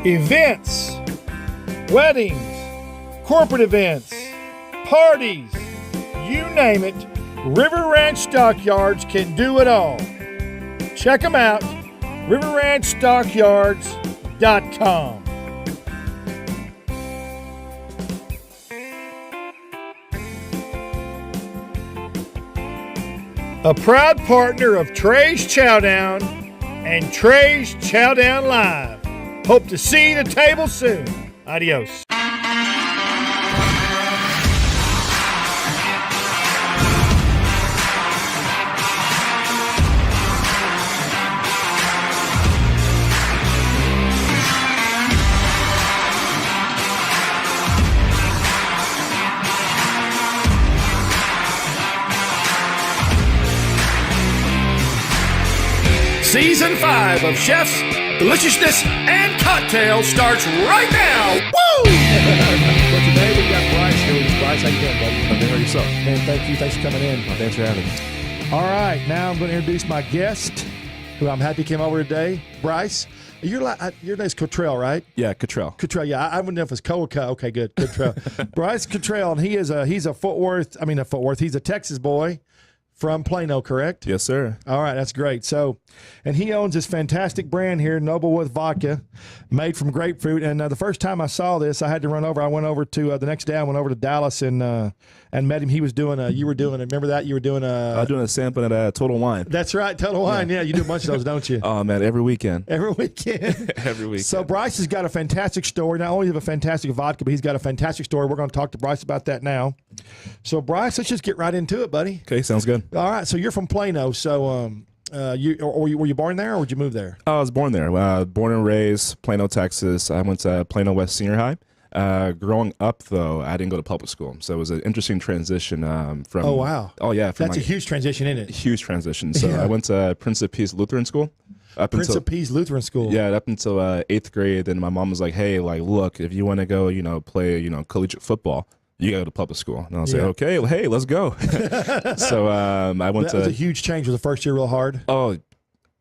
Events, weddings, corporate events, parties, you name it, River Ranch Stockyards can do it all. Check them out, riverranchstockyards.com. A proud partner of Trey's Chowdown and Trey's Chowdown Live. Hope to see you at the table soon. Adios. Season 5 of Chef's Deliciousness and Cocktails starts right now. Woo! Well, today we got Bryce here with us. Bryce, how you doing, buddy? I'm doing yourself. Man, thank you. Thanks for coming in. Thanks for having me. All right, now I'm going to introduce my guest, who I'm happy came over today. Bryce, your name's Cottrell, right? Yeah, Cottrell. Cottrell, yeah. I wouldn't know if it's Co or Co. Okay, good. Cottrell. Bryce Cottrell, and he's a He's a Texas boy. From Plano, correct? Yes, sir. All right, that's great. So, and he owns this fantastic brand here, Noblewood Vodka, made from grapefruit. And the first time I saw this, I had to run over. I went over to the next day. I went over to Dallas and met him. He was doing you were doing. Remember that you were doing I was doing a sampling at Total Wine. That's right, Total Wine. Yeah, you do a bunch of those, don't you? Oh man, every weekend. Every weekend. Every weekend. So Bryce has got a fantastic story. Not only does he have a fantastic vodka, but he's got a fantastic story. We're going to talk to Bryce about that now. So Bryce, let's just get right into it, buddy. Okay, sounds good. All right, so you're from Plano. So were you born there, or did you move there? I was born there. Born and raised Plano, Texas. I went to Plano West Senior High. Growing up, though, I didn't go to public school, so it was an interesting transition. From oh wow, oh yeah, that's a huge transition, isn't it? Huge transition. So Yeah. I went to Prince of Peace Lutheran School. Prince of Peace Lutheran School. Yeah, up until 8th grade. Then my mom was like, "Hey, like, look, if you want to go, play, collegiate football, you got to go to public school." And I was like, "Okay, well, hey, let's go." So I went That was a huge change. Was the first year real hard? Oh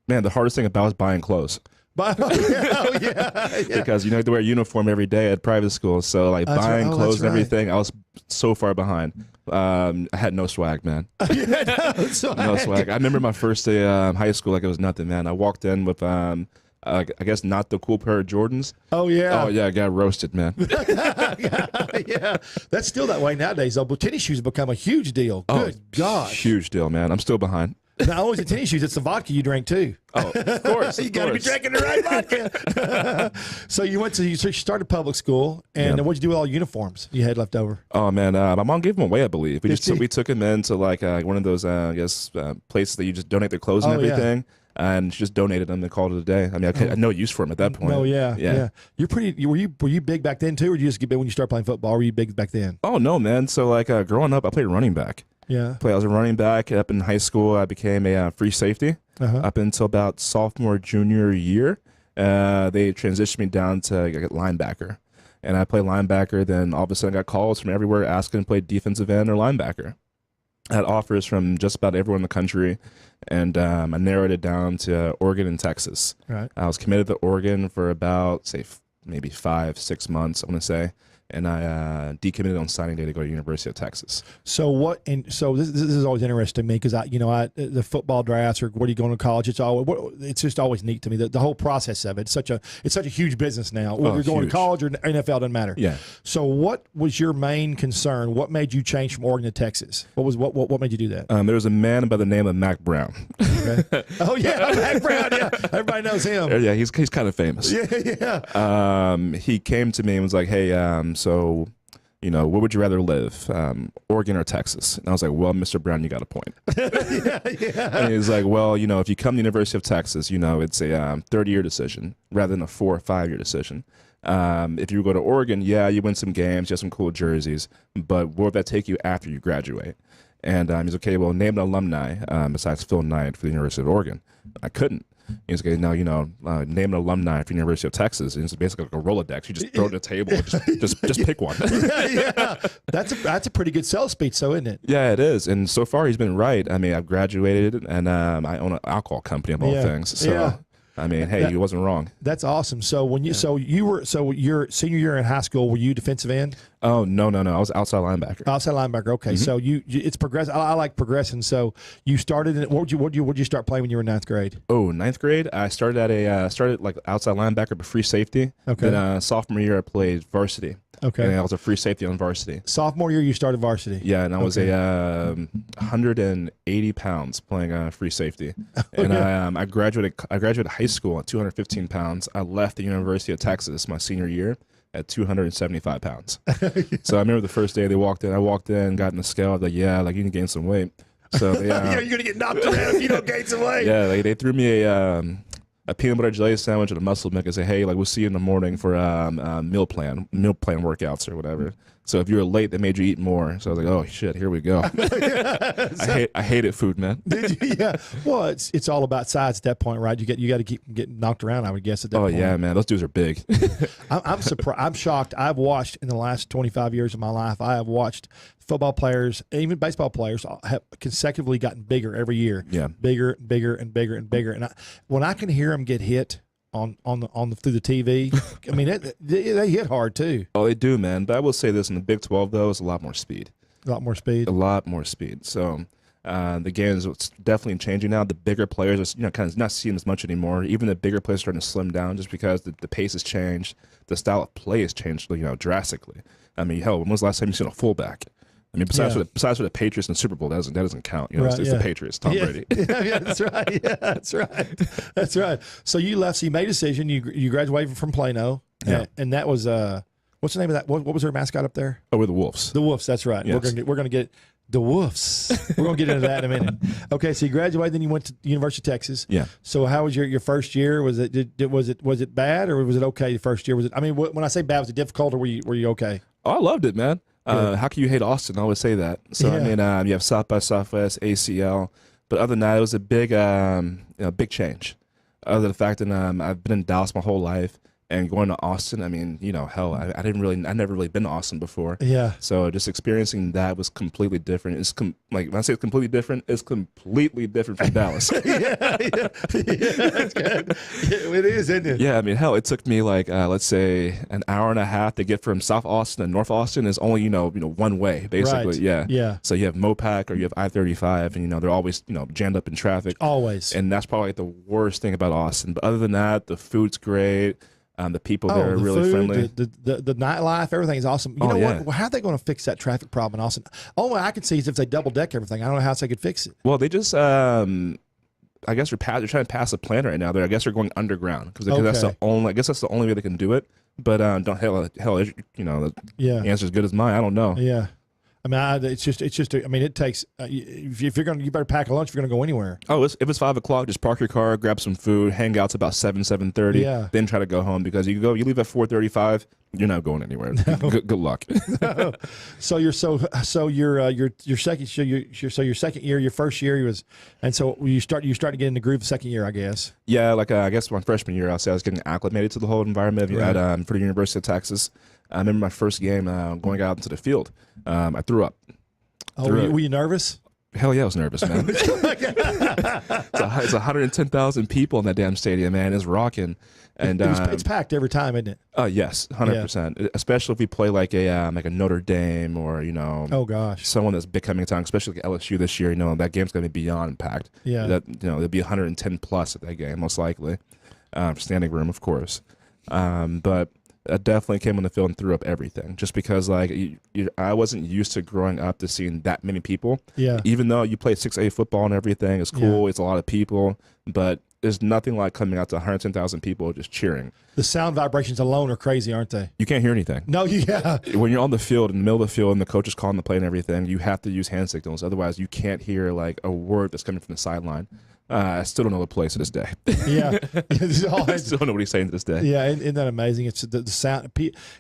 man, the hardest thing about it was buying clothes. Yeah. Because you have to wear a uniform every day at private school. So like That's buying right. Oh, clothes that's and everything, I was so far behind. I had no swag, man. No swag. I remember my first day high school like it was nothing, man. I walked in with I guess not the cool pair of Jordans. Oh yeah. Oh yeah, I got roasted, man. Yeah. That's still that way nowadays, though. But tennis shoes have become a huge deal. Good gosh. Huge deal, man. I'm still behind. Not only the tennis shoes, it's the vodka you drink too. Oh, of course. You got to be drinking the right vodka. So you started public school, and what'd you do with all uniforms you had left over? Oh man, my mom gave them away, I believe. We took them into like one of those places that you just donate their clothes and everything. And she just donated them and called it a day. I mean, I had no use for them at that point. Oh yeah. Were you big back then too, or did you just get big when you started playing football? Or were you big back then? Oh no, man. So like growing up, I played running back. Yeah. I was a running back. Up in high school, I became a free safety. Up until about sophomore, junior year, they transitioned me down to linebacker. And I played linebacker. Then all of a sudden, I got calls from everywhere asking to play defensive end or linebacker. I had offers from just about everyone in the country, and I narrowed it down to Oregon and Texas. Right. I was committed to Oregon for about, say, maybe 5-6 months, I want to say. And I decommitted on signing day to go to University of Texas. So what? And so this is always interesting to me because the football drafts or what are you going to college? It's just always neat to me the whole process of it. It's such a huge business now. Whether you're going to college or NFL doesn't matter. Yeah. So what was your main concern? What made you change from Oregon to Texas? What made you do that? There was a man by the name of Mac Brown. Okay. Oh yeah, Mac Brown. Yeah, everybody knows him. Yeah, he's kind of famous. Yeah. He came to me and was like, "Hey, so, where would you rather live, Oregon or Texas?" And I was like, "Well, Mr. Brown, you got a point." Yeah. And he's like, "Well, if you come to the University of Texas, it's a 30-year decision rather than a 4 or 5-year decision. If you go to Oregon, you win some games, you have some cool jerseys, but where would that take you after you graduate?" And he's okay, well, name an alumni besides Phil Knight for the University of Oregon. I couldn't. He's like, "No, name an alumni for the University of Texas." And it's basically like a Rolodex. You just throw it on the table, and just pick one. Yeah. That's a pretty good sales speech, so isn't it? Yeah, it is. And so far, he's been right. I mean, I've graduated, and I own an alcohol company of all things. So. Yeah. I mean, hey, he wasn't wrong. That's awesome. So your senior year in high school, were you defensive end? Oh, no. I was outside linebacker. Outside linebacker. Okay. So it's progress. I like progressing. So you started in, what would you start playing when you were in ninth grade? Oh, ninth grade, I started at started like outside linebacker, but free safety. Okay. Then sophomore year, I played varsity. Okay. And I was a free safety on varsity. Sophomore year, you started varsity. Yeah, and I was 180 pounds playing free safety. And I graduated high school at 215 pounds. I left the University of Texas my senior year at 275 pounds. So I remember the first day they walked in. I walked in, got in the scale. I was like, yeah, like you can gain some weight. So they, you're gonna get knocked around if you don't gain some weight. Yeah, like, they threw me a peanut butter jelly sandwich and a muscle milk and say, hey, like we'll see you in the morning for meal plan workouts or whatever. So if you were late, they made you eat more. So I was like, oh shit, here we go. I hated food, man. Did you? Yeah. Well, it's all about size at that point, right? You got to keep getting knocked around, I would guess, at that point. Oh yeah, man, those dudes are big. I'm surprised. I'm shocked. I've watched in the last 25 years of my life. I have watched football players, even baseball players, have consecutively gotten bigger every year. Yeah, bigger, and bigger, and bigger, and bigger. And when I can hear them get hit on the through the TV, I mean, they hit hard too. Oh, they do, man. But I will say this: in the Big 12, though, it's a lot more speed. A lot more speed. A lot more speed. So the game is definitely changing now. The bigger players are, kind of not seeing as much anymore. Even the bigger players are starting to slim down just because the pace has changed. The style of play has changed, drastically. I mean, hell, when was the last time you seen a fullback? I mean, besides for the Patriots in the Super Bowl, that doesn't count. It's the Patriots, Tom Brady. Yeah, that's right. Yeah, that's right. So you left. So you made a decision. You graduated from Plano. Yeah. And that was what's the name of that? What was their mascot up there? Oh, we're the Wolves. The Wolves. That's right. Yes. We're gonna get the Wolves. We're gonna get into that in a minute. Okay. So you graduated, then you went to the University of Texas. Yeah. So how was your first year? Was it bad or was it okay? The first year was it? I mean, when I say bad, was it difficult or were you okay? Oh, I loved it, man. How can you hate Austin? I always say that. So I mean, you have South by Southwest, ACL, but other than that, it was a big, big change. Other than the fact that I've been in Dallas my whole life, and going to Austin, I mean, hell, I never really been to Austin before. Yeah. So just experiencing that was completely different. It's like when I say it's completely different, it's completely different from Dallas. yeah, that's good. It is, isn't it? Yeah, I mean, hell, it took me like let's say an hour and a half to get from South Austin to North Austin. Is only one way basically. Right. Yeah. Yeah. So you have MoPac or you have I-35, and they're always jammed up in traffic. Always. And that's probably like the worst thing about Austin. But other than that, the food's great. The people there are really friendly. The nightlife, everything is awesome. You know what? Well, how are they going to fix that traffic problem in Austin? Only I can see is if they double deck everything. I don't know how else they could fix it. Well, they just, I guess they're trying to pass a plan right now. I guess they're going underground because that's the only. I guess that's the only way they can do it. But the answer is good as mine. I don't know. Yeah. I mean, it's just. I mean, it takes. If you're you better pack a lunch if you're going to go anywhere. Oh, if it's 5 o'clock, just park your car, grab some food, hang out to about 7:30. Yeah. Then try to go home because you leave at 4:35. You're not going anywhere. No. Good luck. So your second year, your first year was, and so you start to get in the groove the second year, I guess. Yeah, like I guess my freshman year, I'll say I was getting acclimated to the whole environment for the University of Texas. I remember my first game going out into the field. I threw up. Oh, were you nervous? Hell yeah, I was nervous, man. It's 110,000 people in that damn stadium, man. It's rocking. And it's packed every time, isn't it? Yes, 100%. Especially if we play like a Notre Dame or oh gosh, someone that's becoming a town, especially like LSU this year. That game's gonna be beyond packed. Yeah, there'll be 110 plus at that game most likely, standing room of course. But I definitely came on the field and threw up everything just because I wasn't used to growing up to seeing that many people. Yeah. Even though you play 6A football and everything, it's cool. Yeah. It's a lot of people, but there's nothing like coming out to 110,000 people just cheering. The sound vibrations alone are crazy, aren't they? You can't hear anything. No, yeah. When you're on the field, in the middle of the field, and the coach is calling the play and everything, you have to use hand signals. Otherwise, you can't hear like a word that's coming from the sideline. I still don't know the place to this day. Yeah. I still don't know what he's saying to this day. Yeah, isn't that amazing? It's the sound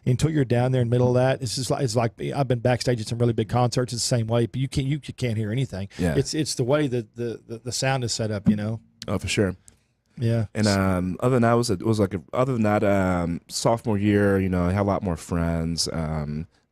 until you're down there in the middle of that. It's like I've been backstage at some really big concerts. It's the same way, but you can't hear anything. Yeah. It's the way that the sound is set up. Oh, for sure. Yeah. And other than that, sophomore year, I had a lot more friends.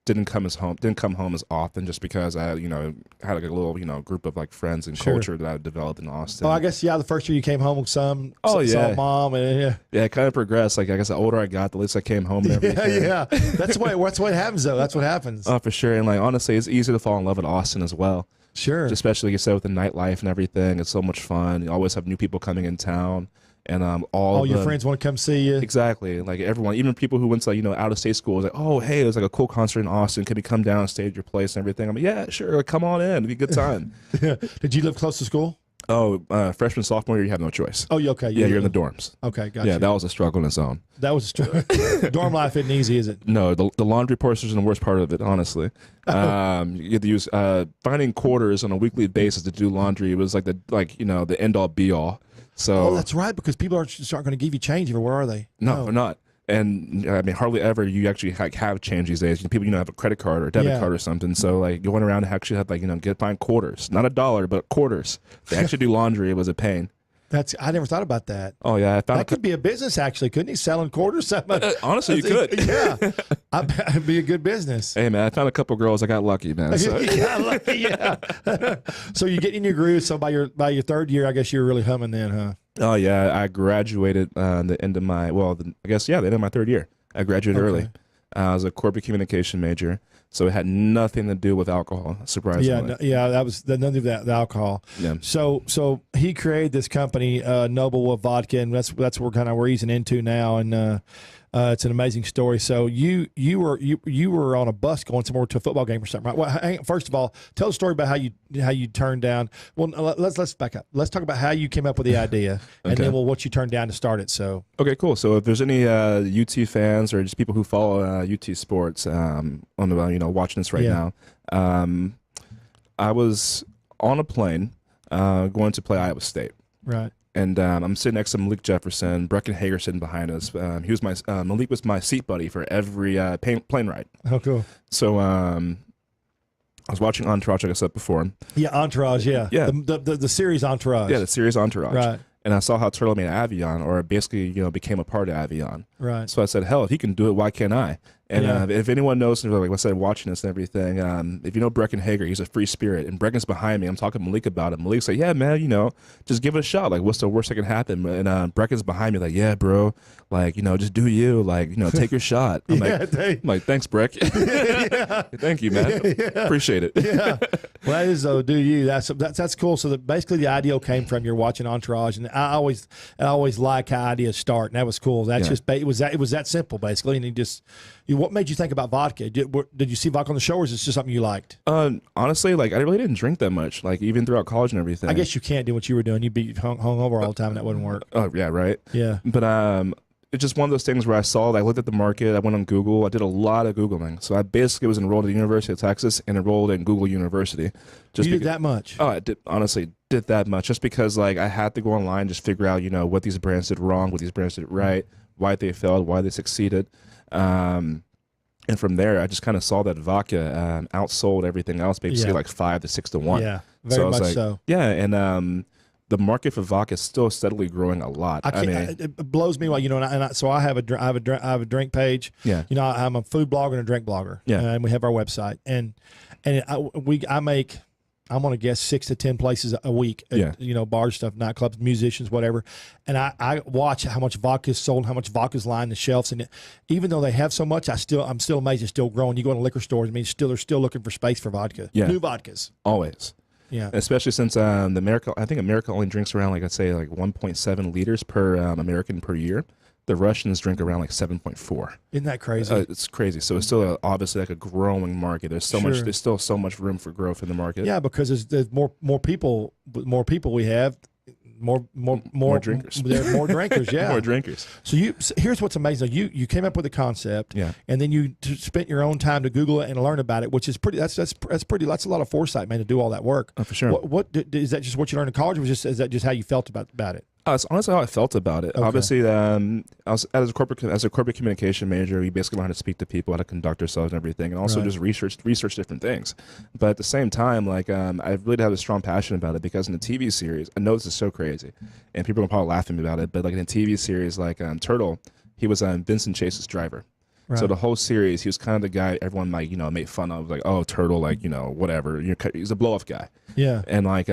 didn't come home as often just because I had like a little group of like friends and culture that I developed in Austin. Oh, I guess the first year you came home with some. Oh saw mom and it kind of progressed. Like I guess the older I got, the least I came home. And everything. Yeah. That's what happens though. That's what happens. Oh, for sure. And like honestly, it's easy to fall in love with Austin as well. Sure. Especially like you said with the nightlife and everything. It's so much fun. You always have new people coming in town. And all your friends want to come see you. Exactly, like everyone, even people who went to out of state schools, like, oh hey, there's like a cool concert in Austin. Can we come down and stay at your place and everything? I'm like, yeah, sure, like, come on in. It'd be a good time. Did you live close to school? Oh, freshman, sophomore year, you have no choice. Oh, okay. Yeah, you're in the dorms. Okay, gotcha. Yeah, that was a struggle in its own. That was a struggle. Dorm life isn't easy, is it? No, the laundry portion is the worst part of it, honestly. You had to use finding quarters on a weekly basis to do laundry. It was like the end all be all. So that's right, because people aren't going to give you change. Where are they? No, they're not. And I mean, hardly ever you actually have change these days. People have a credit card or a debit card or something. So like going around and actually have find quarters, not $1, but quarters. They actually do laundry. It was a pain. I never thought about that. Oh yeah, I found that could be a business actually, couldn't he? Selling quarters. Honestly, you could. Yeah, it'd be a good business. Hey man, I found a couple girls. I got lucky, man. So. Yeah. So you get in your groove. So by your third year, I guess you're really humming then, huh? Oh yeah, I graduated the end of my the end of my third year. I graduated early. I was a corporate communication major, so it had nothing to do with alcohol. Surprisingly, that was nothing of that, the alcohol. Yeah. So he created this company, Noble with Vodka, and that's where we're easing into now, and it's an amazing story. So you were on a bus going somewhere to a football game or something, right? Well, first of all, tell the story about how you turned down. Well, let's back up. Let's talk about how you came up with the idea, and then what you turned down to start it. So okay, cool. So if there's any UT fans or just people who follow UT sports on the watching this right now, I was on a plane going to play Iowa State. Right. And I'm sitting next to Malik Jefferson, Brecken Hager sitting behind us. Malik was my seat buddy for every plane ride. Oh, cool. So I was watching Entourage, like I said before. Yeah, Entourage. Yeah. The series Entourage. Yeah, the series Entourage. Right. And I saw how Turtle made Avion, or basically, became a part of Avion. Right. So I said, hell, if he can do it, why can't I? And if anyone knows, like I said, watching this and everything, if you know Brecken Hager, he's a free spirit. And Brecken's behind me. I'm talking to Malik about it. Malik's like, yeah, man, just give it a shot. Like, what's the worst that can happen? And Brecken's behind me, like, yeah, bro. Like, just do you. Like, take your shot. I'm like, thanks, Breck. Thank you, man. Appreciate it. Yeah. Well, that is, though, do you. That's cool. So basically the idea came from you're watching Entourage. And I always like how ideas start. And that was cool. That's just, it was that simple, basically. And what made you think about vodka? Did you see vodka on the show, or is this just something you liked? Honestly, like I really didn't drink that much, like even throughout college and everything. I guess you can't do what you were doing. You'd be hung over all the time, and that wouldn't work. Oh yeah, right. Yeah. But it's just one of those things where I looked at the market. I went on Google. I did a lot of Googling. So I basically was enrolled at the University of Texas and enrolled in Google University. You did that much? Oh, I honestly did that much, just because like I had to go online, just figure out what these brands did wrong, what these brands did right, why they failed, why they succeeded. And from there, I just kind of saw that vodka outsold everything else, basically like 5 to 6 to 1. Yeah, very much so. Yeah, and the market for vodka is still steadily growing a lot. It blows me. So I have a drink page. Yeah. I'm a food blogger and a drink blogger. Yeah. And we have our website, and I make, I'm going to guess 6 to 10 places a week. Bars, stuff, nightclubs, musicians, whatever. And I watch how much vodka is sold, how much vodka is lined the shelves. And even though they have so much, I'm still amazed it's still growing. You go to liquor stores, they're still looking for space for vodka. Yeah. New vodkas. Always. Yeah. Especially since I think America only drinks around 1.7 liters per American per year. The Russians drink around 7.4. Isn't that crazy? It's crazy. So it's still obviously a growing market. There's still so much room for growth in the market. Yeah, because there's more people we have, more drinkers. There are more drinkers. Yeah, more drinkers. So here's what's amazing. You came up with a concept. Yeah. And then you spent your own time to Google it and learn about it, which is pretty. That's a lot of foresight, man, to do all that work. Oh, for sure. What is that? Just what you learned in college, or is that just how you felt about it? It's honestly how I felt about it. Okay. Obviously, I was as a corporate communication major. We basically learned how to speak to people, how to conduct ourselves, and everything, and also just research different things. But at the same time, I really have a strong passion about it, because in the TV series, I know this is so crazy, and people are probably laughing about it, but in a TV series Turtle, he was Vincent Chase's driver. Right. So the whole series, he was kind of the guy everyone like made fun of, like, oh, Turtle, like whatever. He's a blow off guy. Yeah. And like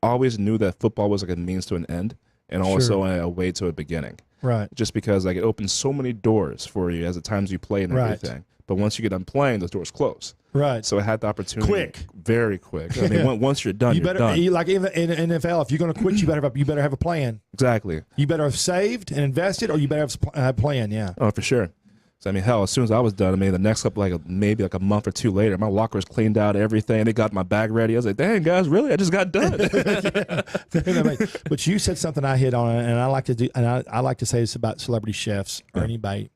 always knew that football was like a means to an end, and also a way to a beginning. Right. Just because like it opens so many doors for you as the times you play and everything. But once you get done playing, those doors close. Right. So I had the opportunity. Quick. Very quick. I mean, once you're done, you're done. Like in NFL, if you're going to quit, you better have a plan. Exactly. You better have saved and invested, or you better have a plan. Yeah. Oh, for sure. So I mean, hell, as soon as I was done, I mean, the next couple, maybe a month or two later, my locker was cleaned out, everything. They got my bag ready. I was like, dang, guys, really? I just got done. But you said something I hit on, and I like to do, and I like to say this about celebrity chefs or anybody.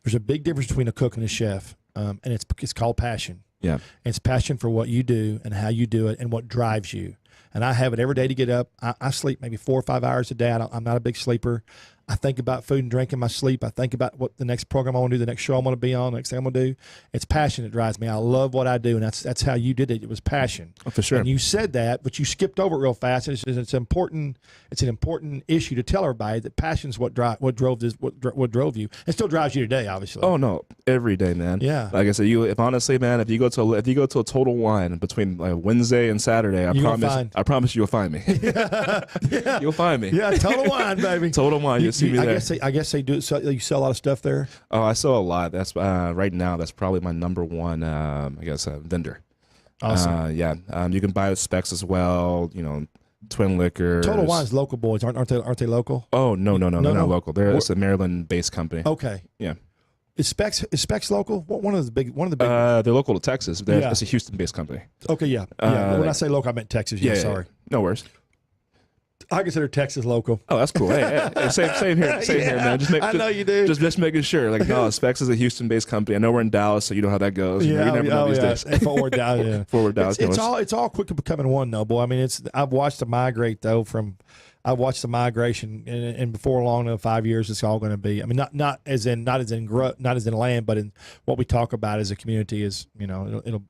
There's a big difference between a cook and a chef, and it's called passion. Yeah. And it's passion for what you do and how you do it and what drives you. And I have it every day to get up. I sleep maybe 4 or 5 hours a day. I'm not a big sleeper. I think about food and drink in my sleep. I think about what the next program I want to do, the next show I'm going to be on, the next thing I'm going to do. It's passion that drives me. I love what I do, and that's how you did it. It was passion. Oh, for sure. And you said that, but you skipped over it real fast. And it's important. It's an important issue to tell everybody that passion's what drove you, and still drives you today, obviously. Oh no, every day, man. Yeah. Like I said, if honestly, man, if you go to a Total Wine between Wednesday and Saturday, I promise you'll find me. Yeah. You'll find me. Yeah, Total Wine, baby. Total Wine. You'll see me there. I guess they do. So you sell a lot of stuff there. Oh, I sell a lot. That's right now. That's probably my number one. Vendor. Awesome. Yeah. You can buy specs as well. Twin Liquors. Total Wine's local boys, aren't they local? Oh no, they're not local. It's a Maryland-based company. Okay. Yeah. Is Specs local? One of the big. They're local to Texas. It's a Houston-based company. Okay, yeah. When I say local, I meant Texas. Yeah, sorry. No worries. I consider Texas local. Oh, that's cool. Hey, same here, man. I know you do. Just making sure. Like, no, Specs is a Houston-based company. I know we're in Dallas, so you know how that goes. Yeah, you never know these days. Forward Dallas. Yeah. Forward Dallas. It's all quickly becoming one, though, boy. I mean, I've watched the migration, and before long, in 5 years, it's all going to be. I mean, not as in land, but in what we talk about as a community is, it'll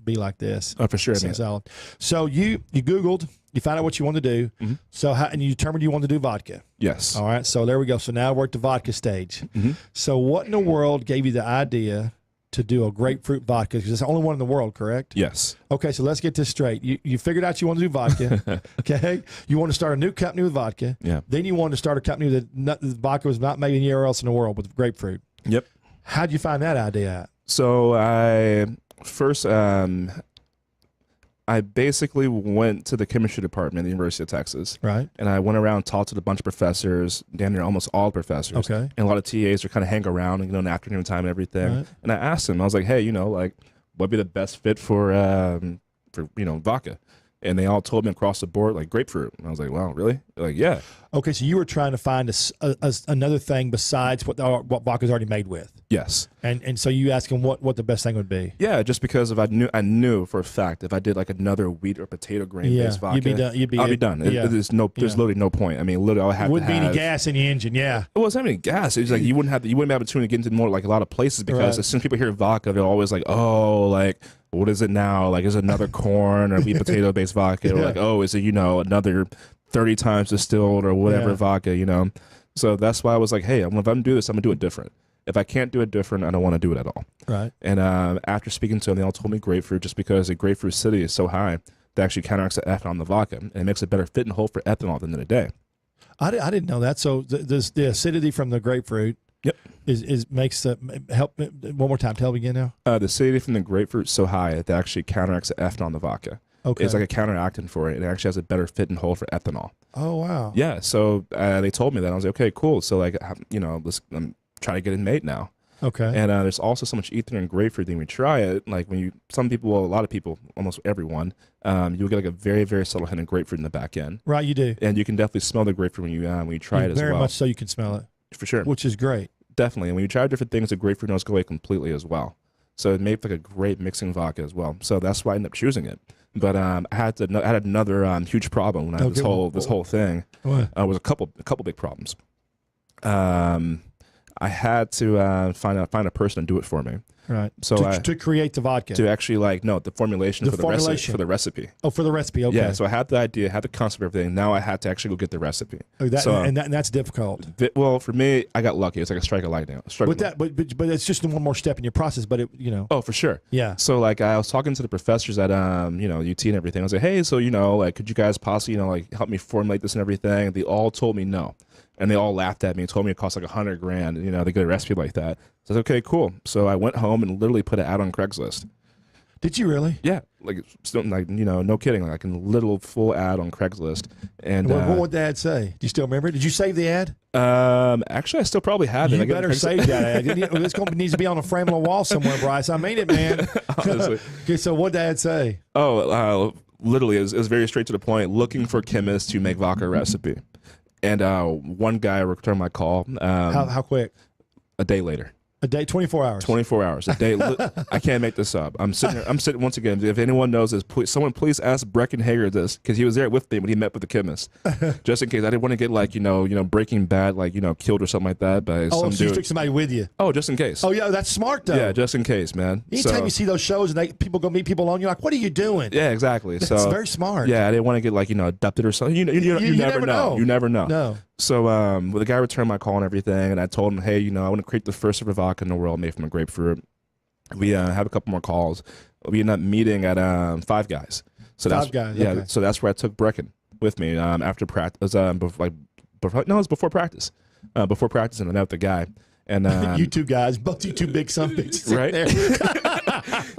be like this. Oh, for sure. So you Googled, you found out what you wanted to do. Mm-hmm. So and you determined you wanted to do vodka. Yes. All right. So there we go. So now we're at the vodka stage. Mm-hmm. So what in the world gave you the idea to do a grapefruit vodka? Because it's the only one in the world, correct? Yes. Okay. So let's get this straight. You figured out you want to do vodka. Okay. You want to start a new company with vodka. Yeah. Then you wanted to start a company that vodka was not made anywhere else in the world with grapefruit. Yep. How'd you find that idea out? So I basically went to the chemistry department at the University of Texas. Right. And I went around, talked to a bunch of professors, damn near almost all professors. Okay. And a lot of TAs are kind of hang around, in the afternoon time and everything. Right. And I asked them, I was like, hey, what'd be the best fit for vodka? And they all told me across the board, like grapefruit. And I was like, wow, really? They're like, yeah. Okay, so you were trying to find another thing besides what vodka's already made with. Yes. And so you asked him what the best thing would be. Yeah, just because I knew for a fact if I did like another wheat or potato grain based vodka, I'll be done. Yeah. There's literally no point. I mean, literally, I wouldn't be any gas in the engine. Yeah. Well, it's not even gas. It's like you wouldn't be able to get into more like a lot of places because as soon as people hear vodka, they're always like, oh, like, what is it now? Like, is it another corn or wheat potato based vodka? Or like, oh, is it another 30 times distilled or whatever vodka? So that's why I was like, hey, if I'm gonna do this, I'm gonna do it different. If I can't do it different, I don't want to do it at all. Right. And after speaking to them, they all told me grapefruit, just because the grapefruit acidity is so high that actually counteracts the ethanol in the vodka, and it makes a better fit and hold for ethanol at the end of the day. I didn't know that. So the acidity from the grapefruit. Yep. Makes the help. One more time. Tell me again now. The acidity from the grapefruit is so high that it actually counteracts the ethanol in the vodka. Okay. It's like a counteractant for it. It actually has a better fit and hold for ethanol. Oh wow. Yeah. So they told me that. I was like, okay, cool. So like, I'm trying to get it made now. Okay. And there's also so much ether in grapefruit that when you try it, like a lot of people, almost everyone, you'll get like a very, very subtle hint of grapefruit in the back end. Right, you do. And you can definitely smell the grapefruit when you try it as well. Very much so, you can smell it. For sure. Which is great. Definitely. And when you try different things, the grapefruit notes go away completely as well. So it made like a great mixing vodka as well. So that's why I ended up choosing it. But I had another huge problem when I had this whole thing. What? Was a couple big problems. I had to find a person to do it for me. Right. So to create the vodka. To actually the formulation for the recipe. Oh, for the recipe. Okay. Yeah. So I had the idea, had the concept of everything. Now I had to actually go get the recipe. Oh, that's difficult. Well, for me, I got lucky. It's like a strike of lightning. But it's just one more step in your process. But it, Oh, for sure. Yeah. So like I was talking to the professors at UT and everything. I was like, hey, so like could you guys possibly like help me formulate this and everything? And they all told me no. And they all laughed at me and told me it cost like $100,000, to get a recipe like that. So I was like, okay, cool. So I went home and literally put it out on Craigslist. Did you really? Yeah, like still, no kidding. Like a little full ad on Craigslist. And what would the ad say? Do you still remember? Did you save the ad? Actually, I still probably have it. You better save that ad. This needs to be on a frame on a wall somewhere, Bryce. I mean it, man. Honestly. Okay, so what did the ad say? Oh, literally, it was very straight to the point. Looking for chemists to make vodka recipe. And one guy returned my call. How quick? A day later. A day, 24 hours. 24 hours. A day. I can't make this up. I'm sitting once again. If anyone knows this, someone please ask Brecken Hager this, because he was there with me when he met with the chemist. Just in case. I didn't want to get Breaking Bad, killed or something like that by some dude. So you took somebody with you. Oh, just in case. Oh, yeah, that's smart, though. Yeah, just in case, man. Anytime you see those shows and people go meet people on, you're like, what are you doing? Yeah, exactly. That's very smart. Yeah, I didn't want to get abducted or something. You never know. You never know. No. So the guy returned my call and everything, and I told him, hey, I want to create the first ever vodka in the world made from a grapefruit. We have a couple more calls. We ended up meeting at Five Guys. So Five Guys, yeah. okay. So that's where I took Brecken with me after practice. It was before practice. Before practice, and I met with the guy. And you two guys, both you two big son of bitches, right there.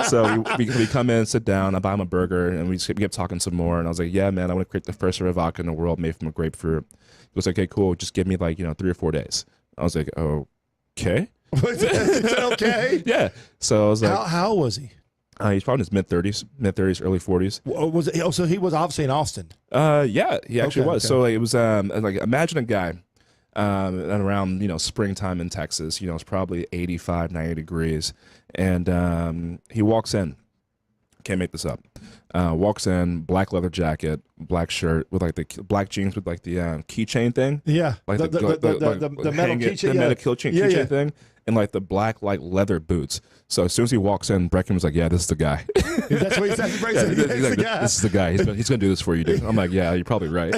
So we come in, sit down. I buy him a burger, and we kept talking some more. And I was like, "Yeah, man, I want to create the first ever vodka in the world made from a grapefruit." He was like, "Okay, cool. Just give me 3 or 4 days." I was like, "Okay." Is that okay? Yeah. So I was like, "How old was he?" He's probably in his mid 30s, early 40s. So he was obviously in Austin. Yeah, he actually was. Okay. So it was imagine a guy. Around springtime in Texas, it's probably 85, 90 degrees, and he walks in. Can't make this up. Walks in, black leather jacket, black shirt with the black jeans with the keychain thing. Yeah, like the metal keychain, the metal keychain thing, and the black leather boots. So as soon as he walks in, Brecken was like, "Yeah, this is the guy." That's what he said. He's like, "This is the guy. He's gonna do this for you, dude." I'm like, "Yeah, you're probably right."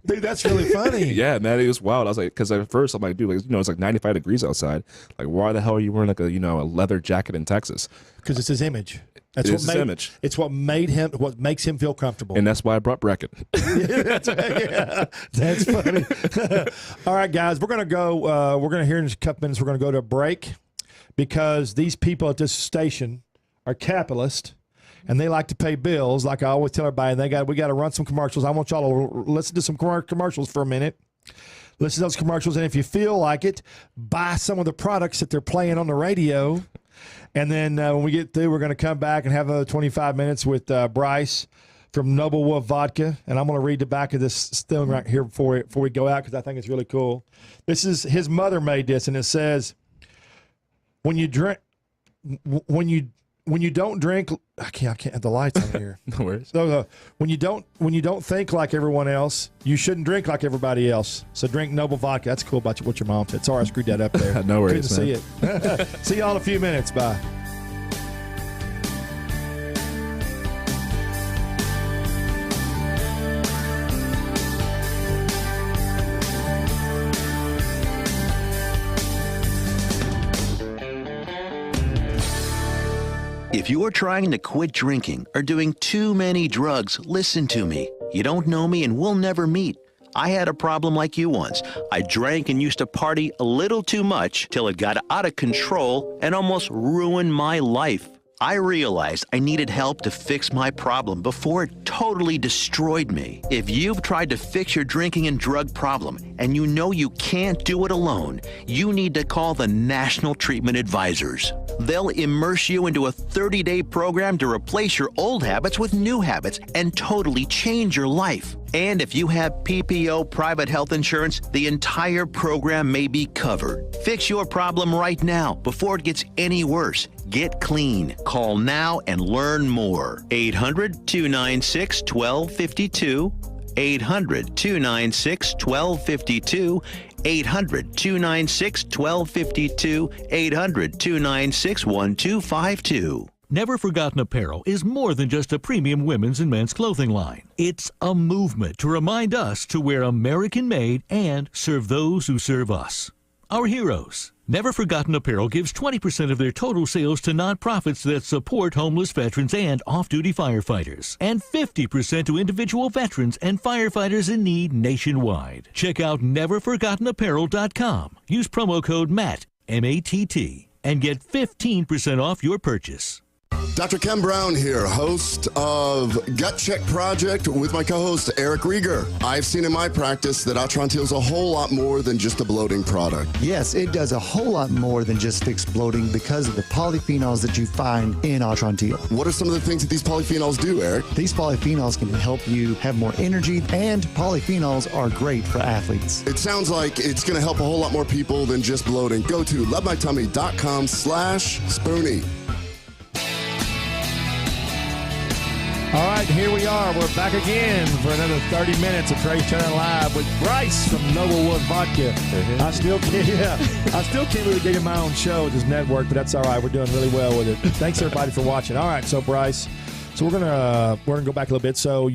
That's really funny. Yeah, man, it was wild. I was like, because at first I'm like, dude, it's 95 degrees outside. Like, why the hell are you wearing a leather jacket in Texas? Because it's his image. That's his image. It's what makes him feel comfortable. And that's why I brought Brecken. That's funny. All right, guys, we're gonna go. We're gonna hear in a couple minutes. We're gonna go to a break because these people at this station are capitalists. And they like to pay bills, like I always tell everybody. And we got to run some commercials. I want y'all to listen to some commercials for a minute. Listen to those commercials, and if you feel like it, buy some of the products that they're playing on the radio. And then when we get through, we're going to come back and have another 25 minutes with Bryce from Noble Wolf Vodka. And I'm going to read the back of this thing right here before we go out because I think it's really cool. This is his mother made this, and it says, "When you don't drink." I can't. The lights on here. No worries. So when you don't think like everyone else, you shouldn't drink like everybody else. So drink Noble Vodka. That's cool about what your mom said. Sorry, I screwed that up there. No worries. Couldn't see it. See y'all in a few minutes. Bye. If you're trying to quit drinking or doing too many drugs, listen to me. You don't know me and we'll never meet. I had a problem like you once. I drank and used to party a little too much till it got out of control and almost ruined my life. I realized I needed help to fix my problem before it totally destroyed me. If you've tried to fix your drinking and drug problem and you know you can't do it alone, you need to call the National Treatment Advisors. They'll immerse you into a 30-day program to replace your old habits with new habits and totally change your life. And if you have PPO private health insurance, the entire program may be covered. Fix your problem right now before it gets any worse. Get clean. Call now and learn more. 800-296-1252. 800-296-1252. 800-296-1252, 800-296-1252. Never Forgotten Apparel is more than just a premium women's and men's clothing line. It's a movement to remind us to wear American-made and serve those who serve us. Our heroes. Never Forgotten Apparel gives 20% of their total sales to nonprofits that support homeless veterans and off-duty firefighters, and 50% to individual veterans and firefighters in need nationwide. Check out neverforgottenapparel.com. Use promo code MATT, M-A-T-T, and get 15% off your purchase. Dr. Ken Brown here, host of Gut Check Project with my co-host Eric Rieger. I've seen in my practice that Atrantil is a whole lot more than just a bloating product. Yes, it does a whole lot more than just fix bloating because of the polyphenols that you find in Atrantil. What are some of the things that these polyphenols do, Eric? These polyphenols can help you have more energy, and polyphenols are great for athletes. It sounds like it's going to help a whole lot more people than just bloating. Go to lovemytummy.com/Spoonie. All right, here we are. We're back again for another 30 minutes of Trey Turn Live with Bryce from Noblewood Vodka. I still can't really get in my own show with this network, but that's all right. We're doing really well with it. Thanks everybody for watching. All right, so Bryce, we're gonna go back a little bit. So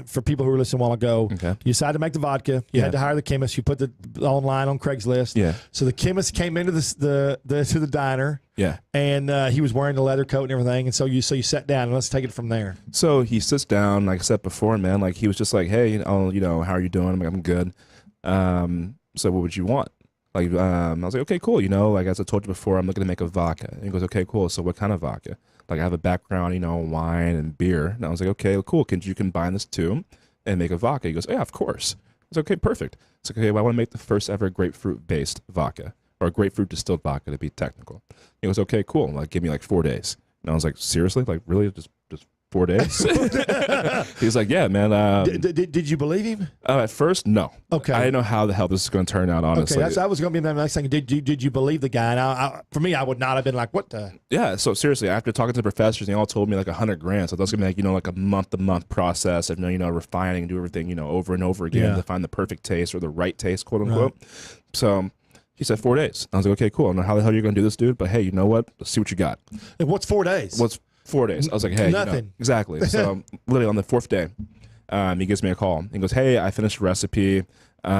for people who were listening a while ago, you decided to make the vodka. You had to hire the chemist. You put the online on Craigslist. Yeah. So the chemist came into to the diner. Yeah. And he was wearing the leather coat and everything. And so you sat down, and let's take it from there. So he sits down, like I said before, man. Like he was just like, hey, how are you doing? I'm like, I'm good. So what would you want? Like, I was like, okay, cool. Like as I told you before, I'm looking to make a vodka. And he goes, okay, cool. So what kind of vodka? Like I have a background, in wine and beer. And I was like, okay, cool. Can you combine this two and make a vodka? He goes, yeah, of course. I was like, okay, perfect. It's like, okay, well, I want to make the first ever grapefruit-based vodka, or grapefruit distilled vodka to be technical. He goes, okay, cool. Like, give me like 4 days. And I was like, seriously? Like, really? Just 4 days? He's like, yeah, man. Did you believe him? At first, no. Okay. I didn't know how the hell this is going to turn out, honestly. Okay, that was going to be the next thing. Did you believe the guy? And for me, I would not have been like, what the? Yeah, so seriously, after talking to the professors, they all told me like 100 grand. So that's going to be like, like a month-to-month process of, refining and do everything, over and over again to find the perfect taste or the right taste, quote unquote. Right. So he said 4 days. I was like, okay, cool. I don't know how the hell you're going to do this, dude, but hey, you know what? Let's see what you got. And what's 4 days? What's 4 days? I was like, hey, nothing. Exactly. So literally on the 4th day, he gives me a call. He goes, hey, I finished the recipe. He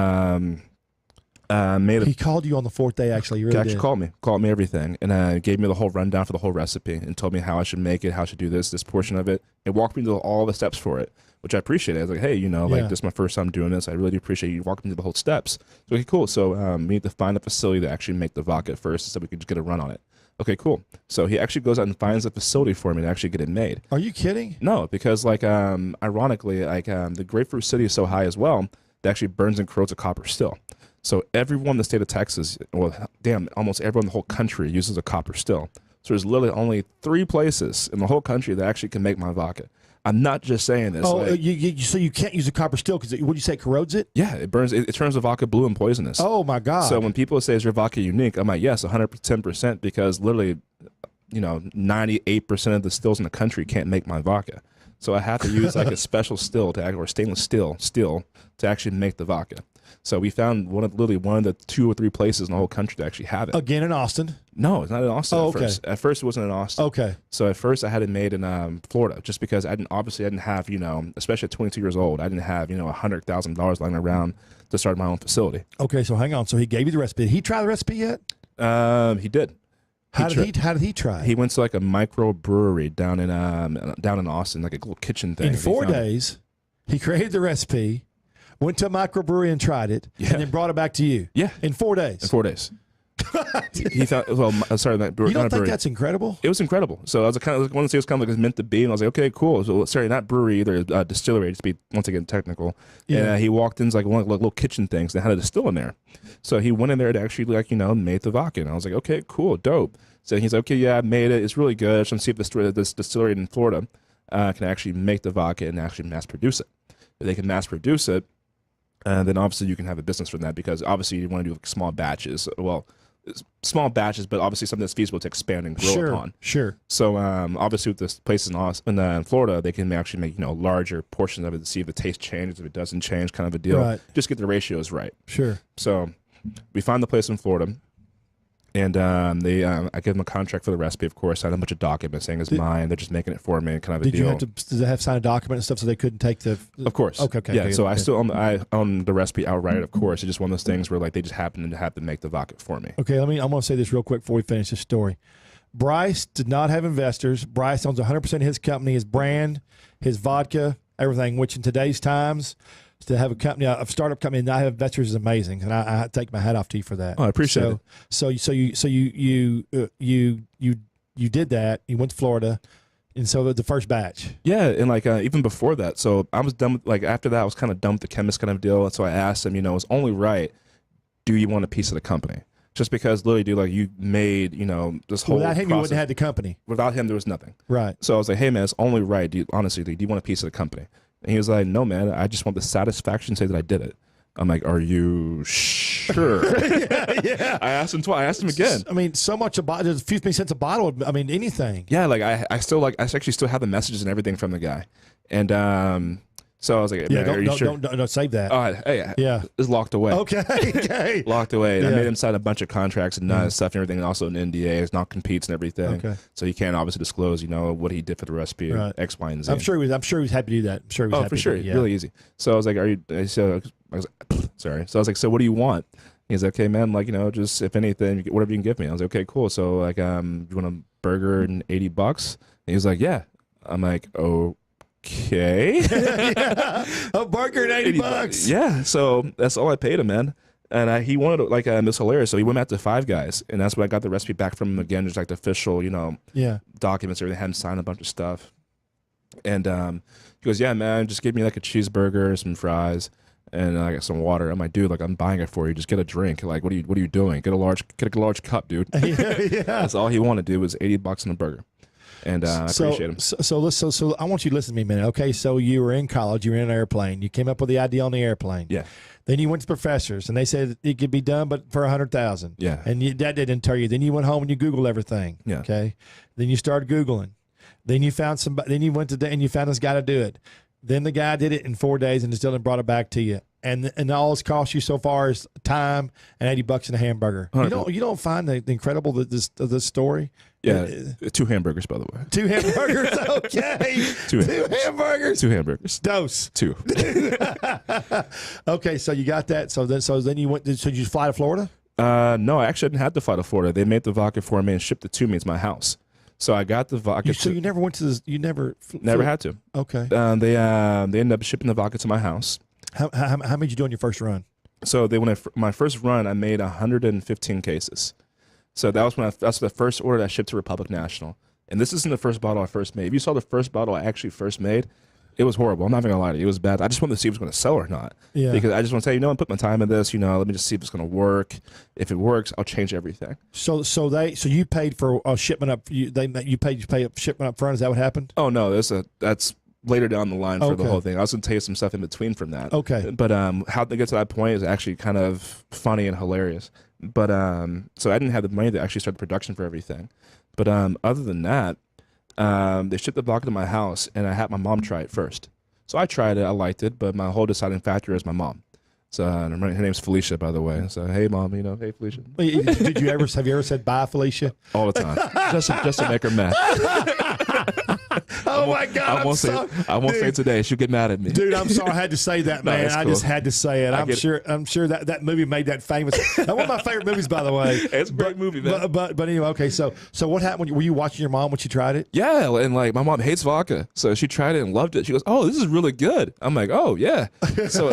called you on the 4th day, actually. He really did. Called me everything, and gave me the whole rundown for the whole recipe and told me how I should make it, how I should do this portion of it. It walked me through all the steps for it, which I appreciated. I was like, hey, like this is my first time doing this. I really do appreciate you walking me through the whole steps. So, okay, cool. So we need to find a facility to actually make the vodka first so we can just get a run on it. Okay, cool. So he actually goes out and finds a facility for me to actually get it made. Are you kidding? No, because ironically, the grapefruit city is so high as well that actually burns and corrodes a copper still. So everyone in the state of Texas, almost everyone in the whole country uses a copper still. So there's literally only 3 places in the whole country that actually can make my vodka. I'm not just saying this. Oh, so you can't use a copper still because would you say it corrodes it? Yeah, it burns. It turns the vodka blue and poisonous. Oh my God! So when people say is your vodka unique, I'm like, yes, 110%, because literally, 98% of the stills in the country can't make my vodka. So I have to use like a special still or stainless steel to actually make the vodka. So we found one of the 2 or 3 places in the whole country to actually have it. Again in Austin? No, it's not in Austin at first. At first it wasn't in Austin. Okay. So at first I had it made in Florida, just because I didn't have, especially at 22 years old, I didn't have, $100,000 lying around to start my own facility. Okay, so hang on. So he gave you the recipe. Did he try the recipe yet? He did. How did he try? He went to like a micro brewery down in Austin, like a little kitchen thing. In 4 days, he created the recipe, went to a microbrewery and tried it, and then brought it back to you. Yeah. In 4 days. In 4 days. He thought, that brewery. You don't think that's incredible? It was incredible. So I was kind of one of the things kind of like it's meant to be, and I was like, okay, cool. So sorry, not brewery either, distillery, just to be once again technical. Yeah. And he walked in like one of the little kitchen things. They had a distill in there. So he went in there to actually made the vodka. And I was like, okay, cool, dope. So he's like, okay, yeah, I made it. It's really good. I just want to see if this distillery in Florida can actually make the vodka and actually mass produce it. If they can mass produce it, then obviously you can have a business from that, because obviously you want to do like small batches. Well, small batches, but obviously something that's feasible to expand and grow upon. Sure. So obviously with this place in Florida, they can actually make larger portions of it to see if the taste changes, if it doesn't change, kind of a deal. Right. Just get the ratios right. Sure. So we found the place in Florida. And I gave them a contract for the recipe, of course. I had a bunch of documents saying it's mine. They're just making it for me, kind of a deal. Did you have to? Did they have to sign a document and stuff so they couldn't take the? Of course. Okay. Yeah. So I still own the recipe outright. Of course, it's just one of those things where like they just happen to have to make the vodka for me. Okay. I'm going to say this real quick before we finish this story. Bryce did not have investors. Bryce owns 100% of his company, his brand, his vodka, everything. Which in today's times, to have a company, a startup company, and not have investors is amazing, and I take my hat off to you for that. Oh, I appreciate it. So you did that. You went to Florida, and so the first batch. Yeah, and like even before that, so I was done with, like after that, I was kind of done with the chemist kind of deal. So I asked him, it's only right. Do you want a piece of the company? Just because literally, dude, like you made, this whole without him, process. you wouldn't have had the company. Without him, there was nothing. Right. So I was like, hey man, it's only right. Honestly, do you want a piece of the company? And he was like, no, man, I just want the satisfaction to say that I did it. I'm like, are you sure? Yeah. I asked him twice. I asked him again. I mean, so much about there's a few cents a bottle. I mean, anything. Yeah, like I actually still have the messages and everything from the guy. And so I was like, Yeah, man, are you sure? Don't save that. Hey, Yeah. It's locked away. Okay. Locked away. Yeah. I made him sign a bunch of contracts and stuff and everything, and also an NDA, it's not competes and everything. Okay. So he can't obviously disclose, what he did for the recipe, Right. X, Y, and Z. I'm sure he was happy to do that. I'm sure he was happy for sure. to do that. Really easy. So I was like, I was like, sorry. So I was like, so what do you want? He's like, okay, man, like, just if anything, whatever you can give me. I was like, okay, cool. So like, you want a burger and $80? And he was like, yeah. I'm like, okay. Yeah. A burger and $80. Yeah. So that's all I paid him, man. And he wanted like it was hilarious. So he went back to Five Guys, and that's when I got the recipe back from him again, just like the official, documents, everything. Had him sign a bunch of stuff. And he goes, yeah, man, just give me like a cheeseburger, some fries, and I got some water. I'm like, dude, like I'm buying it for you. Just get a drink. Like, what are you doing? Get a large cup, dude. Yeah. That's all he wanted to do was $80 on a burger. And I appreciate him. So I want you to listen to me a minute. Okay, so you were in college, you were in an airplane, you came up with the idea on the airplane. Yeah. Then you went to professors, and they said it could be done, but for $100,000. Yeah. And that didn't deter you. Then you went home and you Googled everything. Yeah. Okay. Then you started Googling. Then you found somebody. Then you went to and you found this guy to do it. Then the guy did it in 4 days and still brought it back to you. And all it's cost you so far is time and $80 in a hamburger. You don't find the incredible this story. Yeah, 2 hamburgers, by the way. 2 hamburgers, okay. Two hamburgers. 2 hamburgers. Dose. 2. Okay, so you got that. So then you went. So you fly to Florida? No, I actually didn't have to fly to Florida. They made the vodka for me and shipped it to me. It's my house. So I got the vodka. So you never went to this? You never? Never had to. Okay. They ended up shipping the vodka to my house. How many did you do on your first run? So my first run, I made 115 cases. So that's the first order that I shipped to Republic National. And this isn't the first bottle I first made. If you saw the first bottle I actually first made, it was horrible. I'm not even gonna lie to you. It was bad. I just wanted to see if it was gonna sell or not. Yeah. Because I just want to say, I put my time in this. Let me just see if it's gonna work. If it works, I'll change everything. So you paid for a shipment up. You paid a shipment up front. Is that what happened? Oh no, that's later down the line for the whole thing. I was gonna tell you some stuff in between from that. Okay. But how they get to that point is actually kind of funny and hilarious. But so I didn't have the money to actually start the production for everything. But other than that, they shipped the vodka to my house, and I had my mom try it first. So I tried it, I liked it, but my whole deciding factor is my mom. So her name's Felicia, by the way. So hey, mom, hey Felicia. Have you ever said bye, Felicia? All the time, just to make her mad. Oh my God! I won't say it today. She'll get mad at me. Dude, I'm sorry I had to say that, man. I just had to say it. I'm sure that movie made that famous. That's one of my favorite movies, by the way. It's a great movie, man. But anyway, okay. So what happened? Were you watching your mom when she tried it? Yeah, and like my mom hates vodka, so she tried it and loved it. She goes, "Oh, this is really good." I'm like, "Oh yeah." So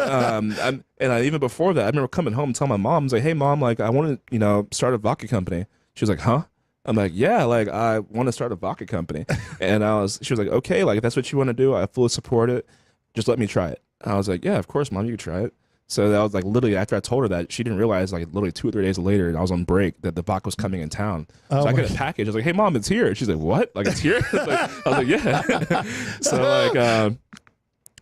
even before that, I remember coming home and telling my mom, I was like, "Hey mom, like I want to start a vodka company." She was like, "Huh?" I'm like, yeah, like I want to start a vodka company. And she was like, okay, like if that's what you want to do, I fully support it. Just let me try it. I was like, yeah, of course, mom, you can try it. So that was like literally after I told her that, she didn't realize like literally 2 or 3 days later, I was on break, that the vodka was coming in town. So I got a package. I was like, hey mom, it's here. She's like, what? Like it's here? I was like, yeah. So like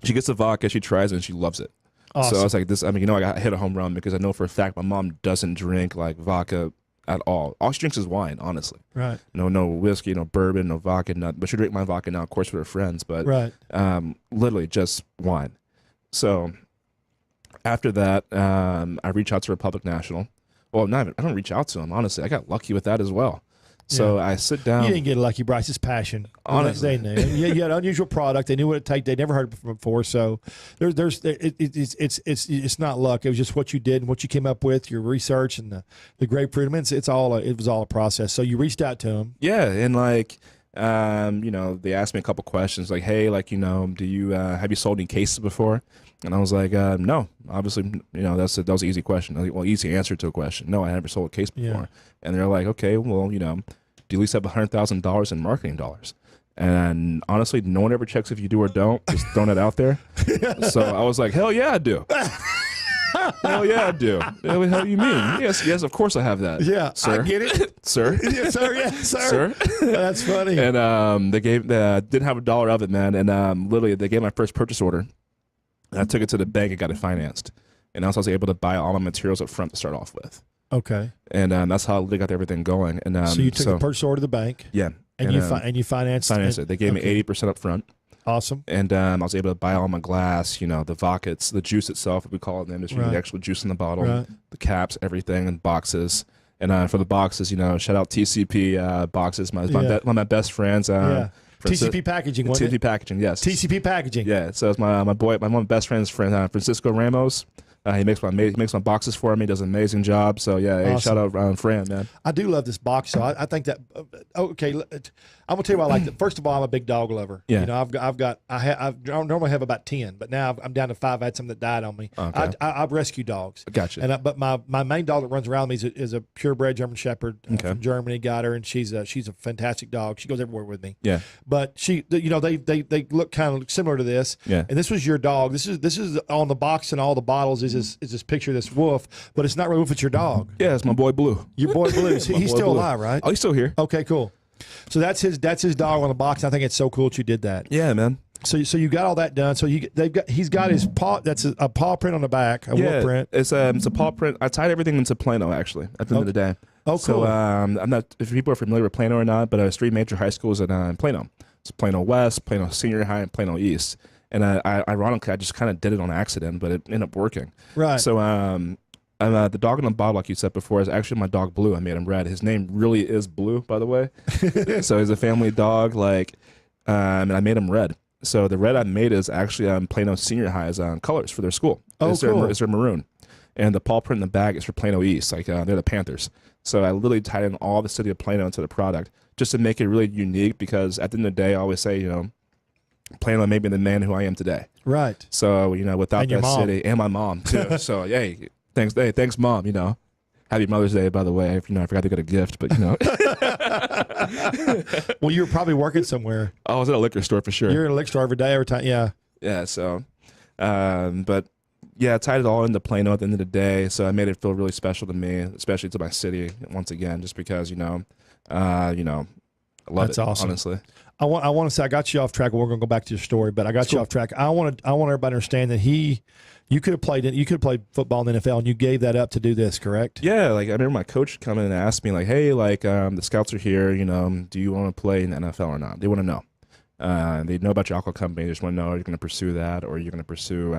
she gets the vodka, she tries it, and she loves it. Awesome. So I was like, I hit a home run because I know for a fact my mom doesn't drink like vodka at all. All she drinks is wine, honestly. Right. No whiskey, no bourbon, no vodka, nothing. But she drink my vodka now, of course, with her friends. But Right. Literally just wine. So after that, I reach out to Republic National. Well, I don't reach out to them, honestly. I got lucky with that as well. So I sit down. You didn't get lucky, Bryce. It's passion. Honestly. They knew. You had an unusual product. They knew what it take. They never heard it before. So it's not luck. It was just what you did and what you came up with, your research and the grapefruit. I mean, it was all a process. So you reached out to them. Yeah, and like, they asked me a couple questions, like, hey, like, do you have you sold any cases before? And I was like, no, obviously, that was an easy question. Like, well, easy answer to a question. No, I never sold a case before. Yeah. And they're like, okay, well, do you at least have $100,000 in marketing dollars? And honestly, no one ever checks if you do or don't. Just throwing it out there. So I was like, hell yeah, I do. Hell yeah, I do. What the hell you mean? Yes, of course I have that. Yeah, sir. I get it. Sir. Yes, sir. Yes, sir. That's funny. And they didn't have $1 of it, man. And literally, they gave my first purchase order. And I took it to the bank and got it financed. And I was able to buy all my materials up front to start off with. Okay. And that's how they got everything going. And so you took the purchase order to the bank. Yeah. And you financed it. They gave me 80% up front. Awesome. And I was able to buy all my glass, the vodka, the juice itself, what we call it in the industry, the actual juice in the bottle, the caps, everything, and boxes. And for the boxes, shout out TCP boxes, one of my best friends. TCP Packaging, wasn't TCP Packaging, yes. TCP Packaging. Yeah, so it's my one of my best friends, Francisco Ramos. He makes my boxes for me. Does an amazing job. So yeah, hey, shout out Fran, man. I do love this box. So I think that okay. I'm gonna tell you why I like it. First of all, I'm a big dog lover. Yeah. I normally have about 10, but now I'm down to 5. I had some that died on me. Okay. I've rescued dogs. Gotcha. But my main dog that runs around me is a purebred German Shepherd from Germany. Got her, and she's a fantastic dog. She goes everywhere with me. Yeah. But they look kind of similar to this. Yeah. And this was your dog. This is on the box and all the bottles is this picture of this wolf, but it's not really wolf. It's your dog. Yeah, it's my boy Blue. Your boy Blue. He's still alive, right? Oh, he's still here. Okay, cool. So that's his dog on the box. I think it's so cool that you did that. Yeah, man. So you got all that done. So he's got his paw. That's a paw print on the back. Wolf print. It's a paw print. I tied everything into Plano actually at the end of the day. Oh, cool. So I'm not if people are familiar with Plano or not, but there's 3 major high schools in Plano. It's Plano West, Plano Senior High, and Plano East. And ironically, I just kind of did it on accident, but it ended up working. Right. So the dog in the bottle, like you said before, is actually my dog Blue. I made him red. His name really is Blue, by the way. So he's a family dog, and I made him red. So the red I made is actually Plano Senior High's colors for their school. Oh, cool. It's their maroon. And the paw print in the bag is for Plano East. They're the Panthers. So I literally tied in all the city of Plano into the product just to make it really unique because at the end of the day, I always say, Plano made me the man who I am today. Right. So, without that city, and my mom too. So, hey, thanks, Mom. Happy Mother's Day, by the way. I forgot to get a gift, but Well, you were probably working somewhere. I was at a liquor store for sure. You're in a liquor store every day, every time. Yeah. Yeah. So, but yeah, I tied it all into Plano at the end of the day. So I made it feel really special to me, especially to my city once again, just because I love That's it. Awesome. Honestly. I want to say I got you off track. We're going to go back to your story, but I got you off track. I want everybody to understand that you could have played football in the NFL, and you gave that up to do this, correct? Yeah, I remember my coach coming and asked me hey, the scouts are here. Do you want to play in the NFL or not? They want to know. They know about your alcohol company. They just want to know, are you going to pursue that, or are you going to pursue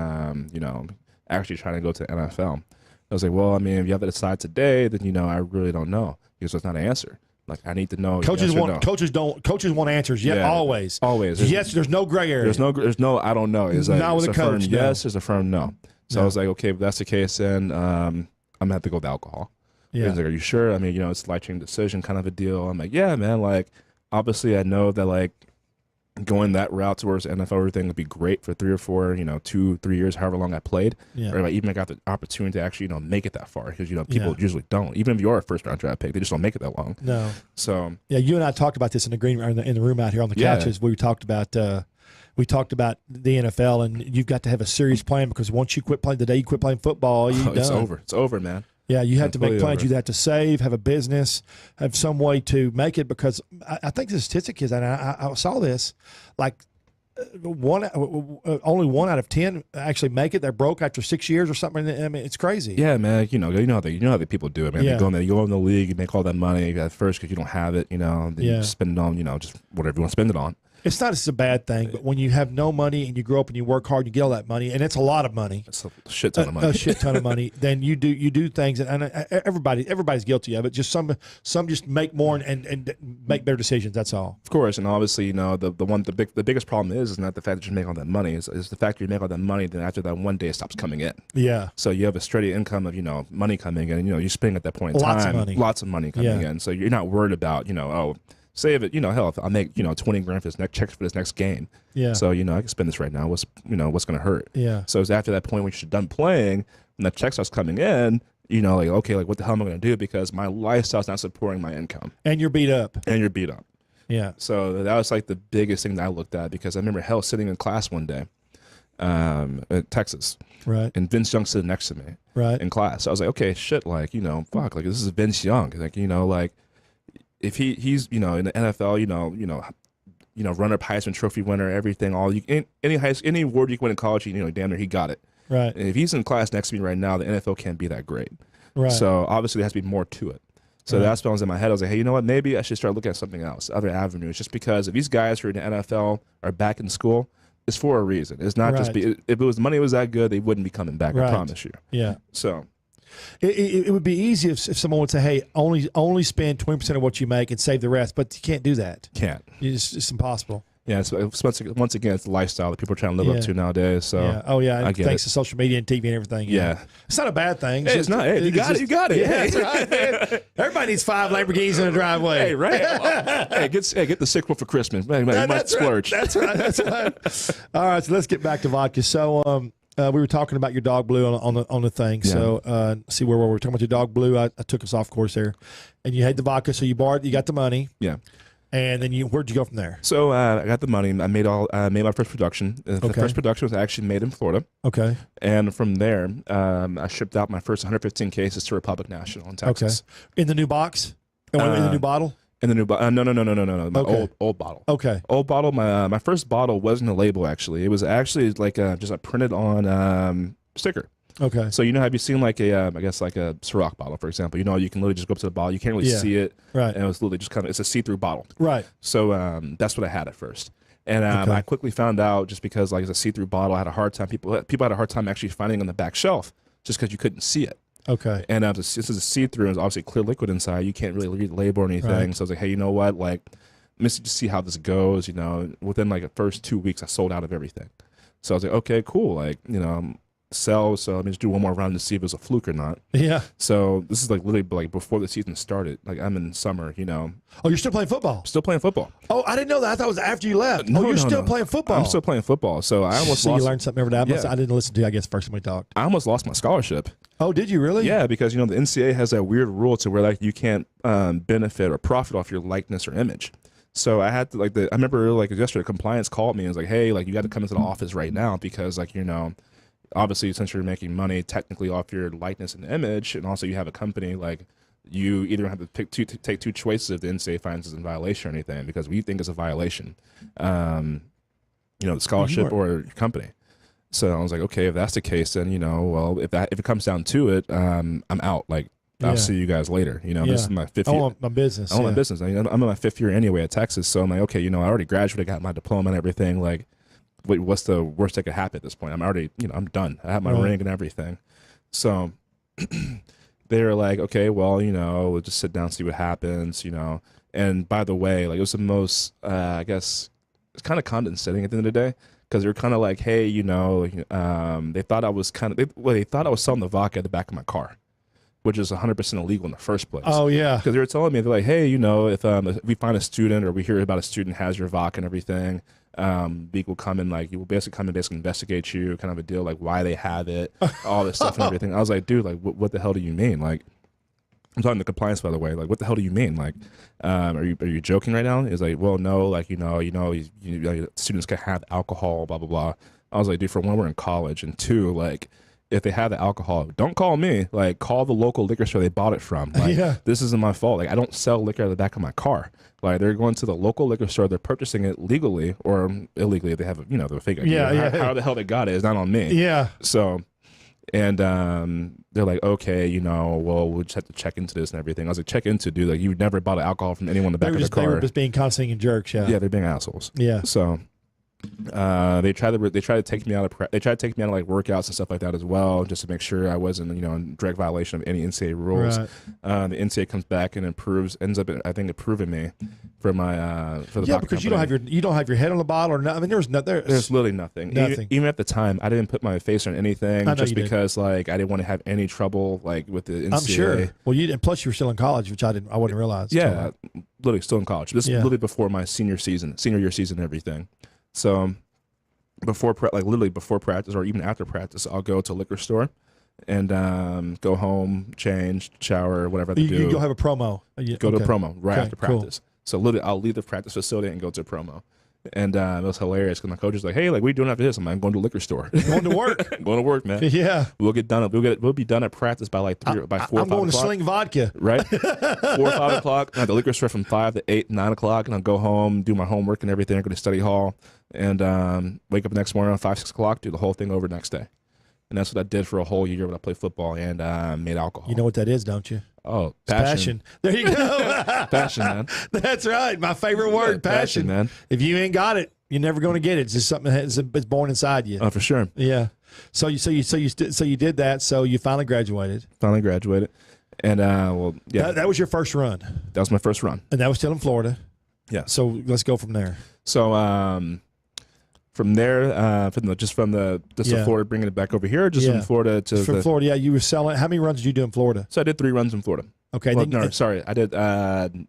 actually trying to go to the NFL? I was like, well, if you have to decide today, then I really don't know because it's not an answer. I need to know. Coaches yes Coaches want answers. Yeah, always. There's no gray area. There's no. I don't know. It's not with a coach. Firm yes. There's a firm no. So I was like, okay, if that's the case, then I'm gonna have to go with alcohol. Yeah. He's like, are you sure? It's a life-changing decision, kind of a deal. I'm like, yeah, man. Obviously, I know that going that route towards NFL everything would be great for 3 or 4, 2-3 years, however long I played. Yeah. Or even I got the opportunity to actually, make it that far because, people usually don't. Even if you are a first-round draft pick, they just don't make it that long. No. So. Yeah, you and I talked about this in the green in the room out here on the couches. We talked about the NFL, and you've got to have a serious plan because once you quit playing, the day you quit playing football, you're done. It's over. It's over, man. Yeah, you have to make plans. You have to save, have a business, have some way to make it because I think the statistic is, and I saw this, only 1 out of 10 actually make it. They're broke after 6 years or something. I mean, it's crazy. Yeah, man. You know how the people do it, man. Yeah. You go in the league, you make all that money at first because you don't have it. Then you spend it on, just whatever you want to spend it on. It's not a bad thing, but when you have no money and you grow up and you work hard, you get all that money, and it's a lot of money. It's a shit ton of money. A shit ton of money. Then you do things, and everybody's guilty of it. Just some just make more and make better decisions. That's all. Of course, and obviously, the biggest problem is not the fact that you make all that money. Is the fact that you make all that money. Then after that, one day it stops coming in. Yeah. So you have a steady income of money coming in. You're spending at that point in time lots of money coming in. So you're not worried about save it, hell, if I make, 20 grand for this next check for this next game. Yeah. So, I can spend this right now. What's going to hurt? Yeah. So it's after that point when you're done playing and the check starts coming in, what the hell am I going to do? Because my lifestyle's not supporting my income. And you're beat up. Yeah. So that was the biggest thing that I looked at, because I remember sitting in class one day, in Texas. Right. And Vince Young sitting next to me. Right. In class. So I was like, okay, shit, fuck, this is Vince Young. If he's in the NFL, runner-up Heisman Trophy winner, everything, any award you can win in college, damn near he got it. Right. And if he's in class next to me right now, the NFL can't be that great. Right. So obviously there has to be more to it. So that's what was in my head. I was like, hey, you know what? Maybe I should start looking at something else, other avenues. Just because if these guys who are in the NFL are back in school, it's for a reason. It's not just if it was money was that good, they wouldn't be coming back. I promise you. Yeah. So. It would be easy if someone would say, "Hey, only spend 20% of what you make and save the rest," but you can't do that. Can't. It's impossible. Yeah, once again, it's the lifestyle that people are trying to live up to nowadays. So yeah. Oh yeah, and thanks to social media and TV and everything. Yeah, it's not a bad thing. Hey, it's not. Hey, you got it. Yeah, that's right, man. Everybody needs 5 Lamborghinis in a driveway. Hey, right. Hey, get the sick one for Christmas. Man, you might splurge. That's right. All right, so let's get back to vodka. So. We were talking about your dog Blue on the thing. Yeah. So see where we were talking about your dog Blue. I took us off course there, and you had the vodka. So you got the money. Yeah. And then where'd you go from there? So I got the money. I made my first production. The first production was actually made in Florida. Okay. And from there, I shipped out my first 115 cases to Republic National in Texas. Okay. In the new box? In the new bottle? In the new bottle? No. My old bottle. Okay. Old bottle. My first bottle wasn't a label, actually. It was actually just a printed on sticker. Okay. So have you seen like a Ciroc bottle, for example? You can literally just go up to the bottle. You can't really see it. Right. And it was literally just it's a see-through bottle. Right. So that's what I had at first. And I quickly found out, just because it's a see-through bottle, I had a hard time. People had a hard time actually finding it on the back shelf just because you couldn't see it. Okay. And this is a see-through, and it's obviously clear liquid inside. You can't really read the label or anything. Right. So I was like, hey, you know what? Let me just see how this goes. Within the first 2 weeks, I sold out of everything. So I was like, okay, cool. Sell. So let me just do one more round to see if it was a fluke or not. Yeah. So this is literally before the season started. I'm in summer. Oh, you're still playing football? Still playing football. Oh, I didn't know that. I thought it was after you left. No, you're still no. playing football. I'm still playing football. So I almost lost. You learned something every day. I didn't listen to you, I guess, first time we talked. I almost lost my scholarship. Oh, did you really? Yeah, because the NCAA has that weird rule to where you can't benefit or profit off your likeness or image. So I had to I remember yesterday, compliance called me and was like, hey, you got to come into the office right now because obviously since you're making money technically off your likeness and image, and also you have a company, you either have to take two choices if the NCAA finds it's in violation or anything, because we think it's a violation, the scholarship or your company. So I was like, okay, if that's the case, then if it comes down to it, I'm out. I'll see you guys later. This is my 5th year. I want my business. I want my business. I'm in my 5th year anyway at Texas, so I'm like, okay, I already graduated, got my diploma and everything. What's the worst that could happen at this point? I'm already, I'm done. I have my ring and everything. So they were like, okay, well, we'll just sit down and see what happens, And by the way, it was the most, I guess, it's kind of condescending at the end of the day, because they're kind of like, hey, they thought I was they thought I was selling the vodka at the back of my car, which is 100% illegal in the first place. Oh, yeah. Because they were telling me, they're like, hey, if we find a student or we hear about a student has your vodka and everything, we will come and you will basically come and investigate you, kind of a deal, why they have it, all this stuff and everything. I was like, dude, what the hell do you mean? I'm talking to compliance, by the way. What the hell do you mean? Are you joking right now? It's well, no, students can have alcohol, blah blah blah. I was like, dude, for one, we're in college, and two, if they have the alcohol, don't call me. Like, call the local liquor store they bought it from. Like, this isn't my fault. Like, I don't sell liquor out of the back of my car. Like, they're going to the local liquor store, they're purchasing it legally or illegally. They have, they're fake. How the hell they got it is not on me. Yeah. So, and they're like, okay, well, we'll just have to check into this and everything. I was like, check into, dude. Like, you never bought alcohol from anyone in the back of the car. They were just being condescending jerks. Yeah. Yeah, they're being assholes. Yeah. So. They tried to take me out of like workouts and stuff like that as well, just to make sure I wasn't in direct violation of any NCAA rules. Right. The NCAA comes back and ends up I think approving me for my for the vodka because company. you don't have your head on the bottle or nothing. I mean, there's literally nothing. Even at the time, I didn't put my face on anything just because like I didn't want to have any trouble like with the NCAA. I'm sure. Well, and plus you were still in college, which I wouldn't realize. Yeah, literally still in college. This is literally before my senior year season and everything. So before practice or even after practice, I'll go to a liquor store and go home, change, shower, whatever I do. You'll have a promo. Go to a promo after practice. Cool. So literally, I'll leave the practice facility and go to a promo. And it was hilarious because my coach was like, "Hey, like, what are you doing after this?" I'm like, "I'm going to the liquor store." Going to work. Going to work, man. Yeah. We'll get done. We'll be done at practice by like 4 or 5 o'clock. I'm going to sling vodka. Right. 4 or 5 o'clock. I'm at the liquor store from 5 to 8, 9 o'clock, and I'll go home, do my homework and everything. I go to study hall, and wake up the next morning around 5, 6 o'clock, do the whole thing over the next day. And that's what I did for a whole year when I played football and made alcohol. You know what that is, don't you? Oh, passion. There you go. Passion, man. That's right. My favorite word, passion, man. If you ain't got it, you're never going to get it. It's just something that's born inside you. Oh, for sure. Yeah. So you did that. So you finally graduated. And yeah. That was your first run. That was my first run. And that was still in Florida. Yeah. So let's go from there. So from there, from Florida, bringing it back over here, or just from Florida to Florida. Yeah, you were selling. How many runs did you do in Florida? So I did 3 runs in Florida. Okay. Well, sorry, I did 10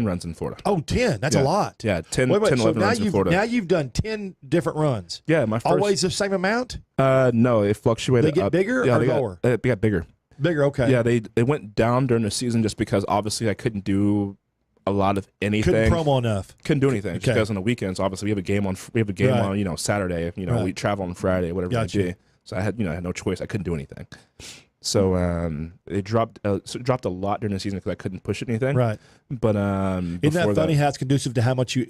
runs in Florida. Oh, 10. That's a lot. Yeah, 10, 11 runs in Florida. Now you've done 10 different runs. Yeah, my first. Always the same amount? No, it fluctuated. They get bigger or lower? They got bigger. Bigger, okay. Yeah, they went down during the season just because obviously I couldn't do a lot of anything. Couldn't promo enough. Couldn't do anything just because on the weekends, obviously we have a game on Saturday. We travel on Friday, whatever it might be. So I had no choice. I couldn't do anything. So it dropped a lot during the season because I couldn't push anything. Right. But isn't that funny how it's conducive to how much you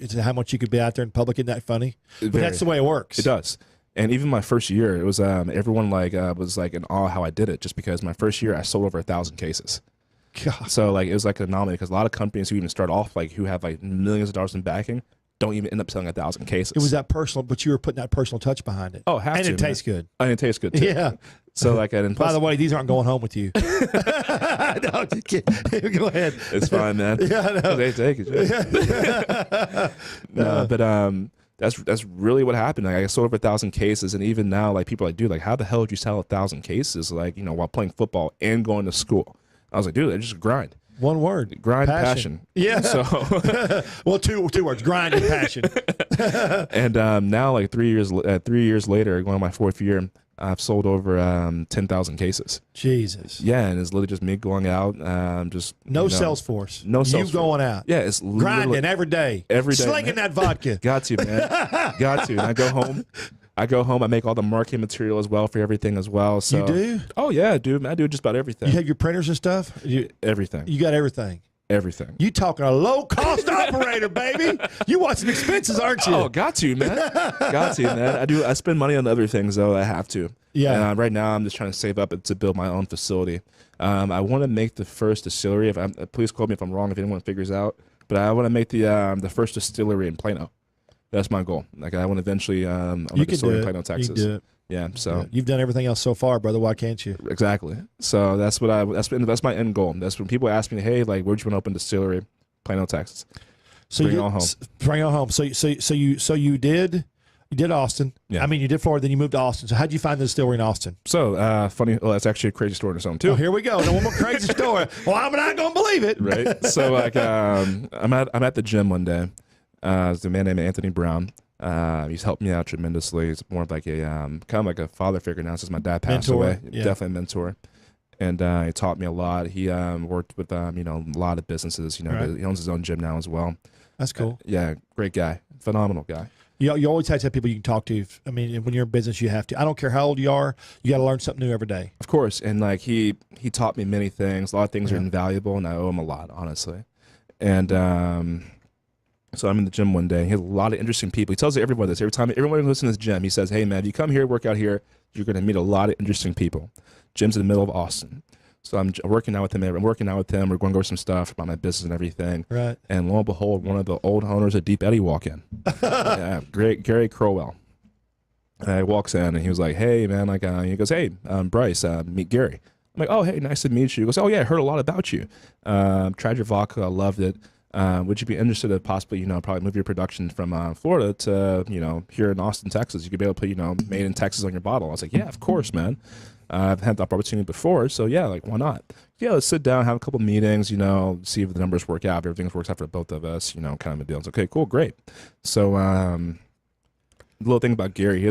could be out there in public? Isn't that funny? But that's the way it works. It does. And even my first year, it was everyone was like in awe how I did it, just because my first year I sold over 1,000 cases. God. So like it was like an anomaly because a lot of companies who even start off who have like millions of dollars in backing don't even end up selling 1,000 cases. It was that personal, but you were putting that personal touch behind it. Oh, and it tastes good. And it tastes good too. Yeah. So like, by the way, these aren't going home with you. No, just kidding. Go ahead. It's fine, man. Yeah, I know. They take it. No, but that's really what happened. Like I sold over 1,000 cases, and even now, like people are like, dude, like how the hell did you sell 1,000 cases? Like while playing football and going to school. I was like, dude, I just grind. One word. Grind, passion. Yeah. So well, two words, grind and passion. And now, like 3 years later, going on my 4th year, I've sold over 10,000 cases. Jesus. Yeah, and it's literally just me going out, just no sales force. No sales force. You going out. Yeah, it's grinding every day. Slinging that vodka. Got to, man. Got to. And I go home. I make all the marketing material as well for everything as well. So. You do? Oh yeah, dude. I do just about everything. You have your printers and stuff. Everything. You got everything. Everything. You talking a low cost operator, baby? You want some expenses, aren't you? Oh, got to, man. Got to, man. I do. I spend money on other things though. I have to. Yeah. And right now, I'm just trying to save up to build my own facility. I want to make the first distillery. Please quote me if I'm wrong. If anyone figures out, but I want to make the first distillery in Plano. That's my goal. Like I want to eventually make a distillery in Plano, Texas. You can do it. Yeah. So you've done everything else so far, brother. Why can't you? Exactly. So that's my end goal. That's when people ask me, hey, like, where'd you want to open a distillery? Plano, Texas. So bring it all home. Bring it all home. So you did Austin. Yeah. I mean, you did Florida, then you moved to Austin. So how'd you find the distillery in Austin? So funny. Well, that's actually a crazy story in its own too. Oh, here we go. One more crazy story. Well, I'm not gonna believe it. Right. So like, I'm at the gym one day. There's a man named Anthony Brown. He's helped me out tremendously. He's more of like a kind of like a father figure now since my dad passed away. Yeah. Definitely a mentor. And he taught me a lot. He worked with a lot of businesses. Right. He owns his own gym now as well. That's cool. Yeah, great guy, phenomenal guy. You always have to have people you can talk to. I mean, when you're in business, you have to. I don't care how old you are. You got to learn something new every day. Of course. And like he taught me many things. A lot of things are invaluable, and I owe him a lot, honestly. And so I'm in the gym one day. He has a lot of interesting people. He tells everyone this. Every time everyone goes to this gym, he says, hey, man, you come here, work out here, you're going to meet a lot of interesting people. Gym's in the middle of Austin. So I'm working out with him. We're going over some stuff about my business and everything. Right. And lo and behold, one of the old owners of Deep Eddy walk in. Great Gary Crowell. And he walks in and he was like, hey, man, he goes, hey, Bryce, meet Gary. I'm like, oh, hey, nice to meet you. He goes, oh, yeah, I heard a lot about you. Tried your vodka. I loved it. Would you be interested to possibly, probably move your production from Florida to, here in Austin, Texas? You could be able to put, made in Texas on your bottle. I was like, yeah, of course, man. I've had the opportunity before, so yeah, why not? Yeah, let's sit down, have a couple meetings, see if the numbers work out, if everything works out for both of us, kind of a deal. It's okay, cool, great. So, the little thing about Gary,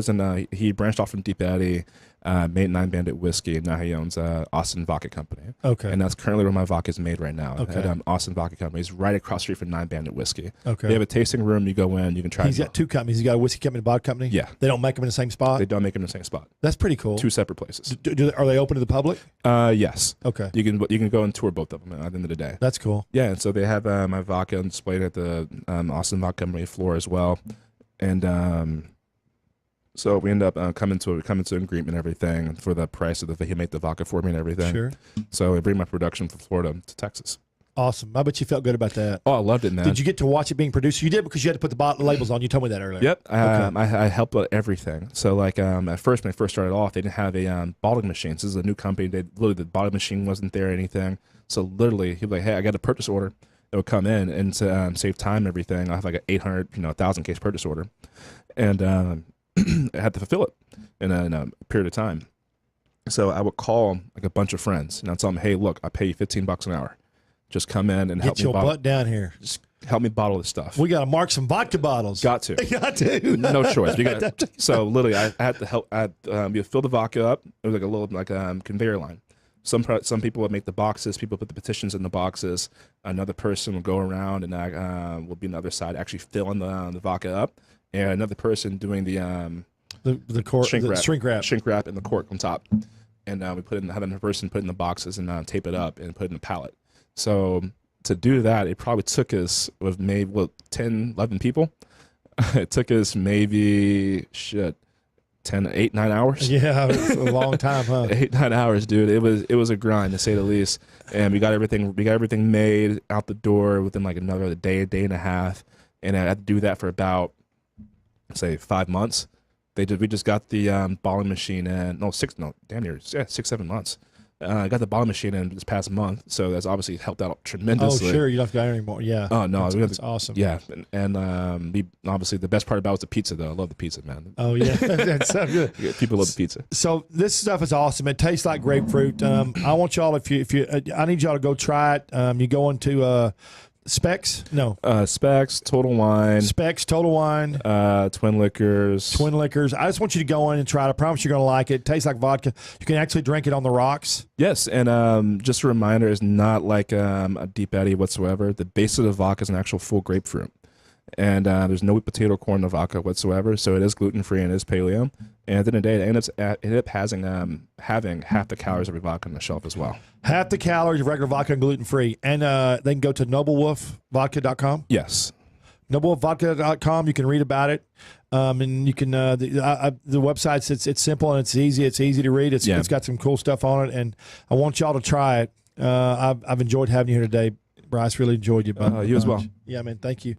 he branched off from Deep Eddy, made 9 Bandit whiskey, and now he owns Austin Vodka Company. Okay. And that's currently where my vodka is made right now. Okay. At Austin Vodka Company. He's right across the street from 9 Bandit whiskey. Okay. They have a tasting room. You go in, you can try. He's got 2 companies. He's got a whiskey company and a vodka company? Yeah. They don't make them in the same spot? They don't make them in the same spot. That's pretty cool. 2 separate places. Are they open to the public? Yes. Okay. You can go and tour both of them at the end of the day. That's cool. Yeah, and so they have my vodka displayed at the Austin Vodka Company floor as well. And so we end up coming to an agreement and everything for the price of he made the vodka for me and everything. Sure. So I bring my production from Florida to Texas. Awesome. I bet you felt good about that. Oh, I loved it, man. Did you get to watch it being produced? You did, because you had to put the labels on. You told me that earlier. Yep. Okay. I helped with everything. So at first, when I first started off, they didn't have a bottling machine. This is a new company. The bottling machine wasn't there or anything. So literally, he'd be like, hey, I got a purchase order. It would come in and to save time and everything. I have like an 800, 1,000 case purchase order. And I had to fulfill it in a period of time. So I would call a bunch of friends and I'd tell them, hey, look, I pay you $15 an hour. Just come in and help me bottle. Get your butt down here. Just help me bottle this stuff. We got to mark some vodka bottles. Got to. Got to. No choice. So literally, I had to help. You fill the vodka up. It was like a little conveyor line. Some people would make the boxes. People put the petitions in the boxes. Another person would go around and I will be on the other side, actually filling the vodka up, and another person doing the shrink wrap in the cork on top, and we have another person put in the boxes and tape it up and put it in the pallet. So to do that, it probably took us with maybe 10, 11 people. It took us maybe 8, 9 hours. Yeah, it's a long time, huh? 8, 9 hours, dude. It was a grind to say the least. And we got everything made out the door within like another day and a half. And I had to do that for about, say, 5 months. We just got the bottling machine in. Damn near 6, 7 months. I got the bottling machine in this past month, so that's obviously helped out tremendously. Oh, sure, you don't have to go anymore. Yeah. Oh no, that's awesome. Yeah, and we obviously the best part about it was the pizza, though. I love the pizza, man. Oh yeah, that's so good. Yeah, people love the pizza. So this stuff is awesome. It tastes like grapefruit. I want y'all, if you, I need y'all to go try it. You go into Specs? No. Specs, Total Wine. Specs, Total Wine. Twin Liquors. Twin Liquors. I just want you to go in and try it. I promise you're going to like it. It tastes like vodka. You can actually drink it on the rocks. Yes, and just a reminder, it's not like a Deep Eddy whatsoever. The base of the vodka is an actual full grapefruit. And there's no potato corn in the vodka whatsoever, so it is gluten-free and it is paleo. And at the end of the day, it ends up having half the calories of your vodka on the shelf as well. Half the calories of regular vodka and gluten-free. And they can go to noblewolfvodka.com? Yes. noblewolfvodka.com. You can read about it. And you can the website, it's simple and it's easy to read. It's got some cool stuff on it, and I want y'all to try it. I've enjoyed having you here today, Bryce. Really enjoyed you. You as well. Yeah, man. Thank you.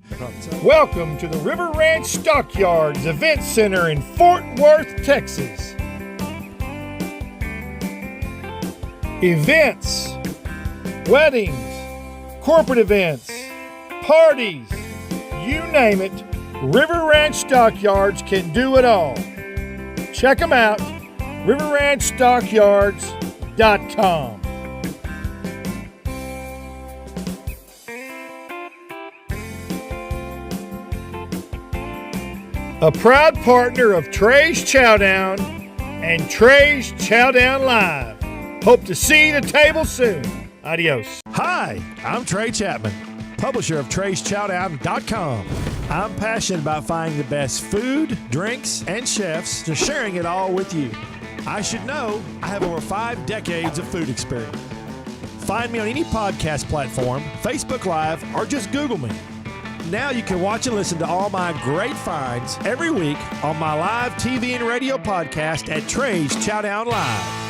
Welcome to the River Ranch Stockyards Event Center in Fort Worth, Texas. Events, weddings, corporate events, parties, you name it, River Ranch Stockyards can do it all. Check them out, riverranchstockyards.com. A proud partner of Trey's Chowdown and Trey's Chowdown Live. Hope to see you at the table soon. Adios. Hi, I'm Trey Chapman, publisher of Trey'sChowdown.com. I'm passionate about finding the best food, drinks, and chefs and sharing it all with you. I should know I have over 5 decades of food experience. Find me on any podcast platform, Facebook Live, or just Google me. Now you can watch and listen to all my great finds every week on my live TV and radio podcast at Trey's Chowdown Live.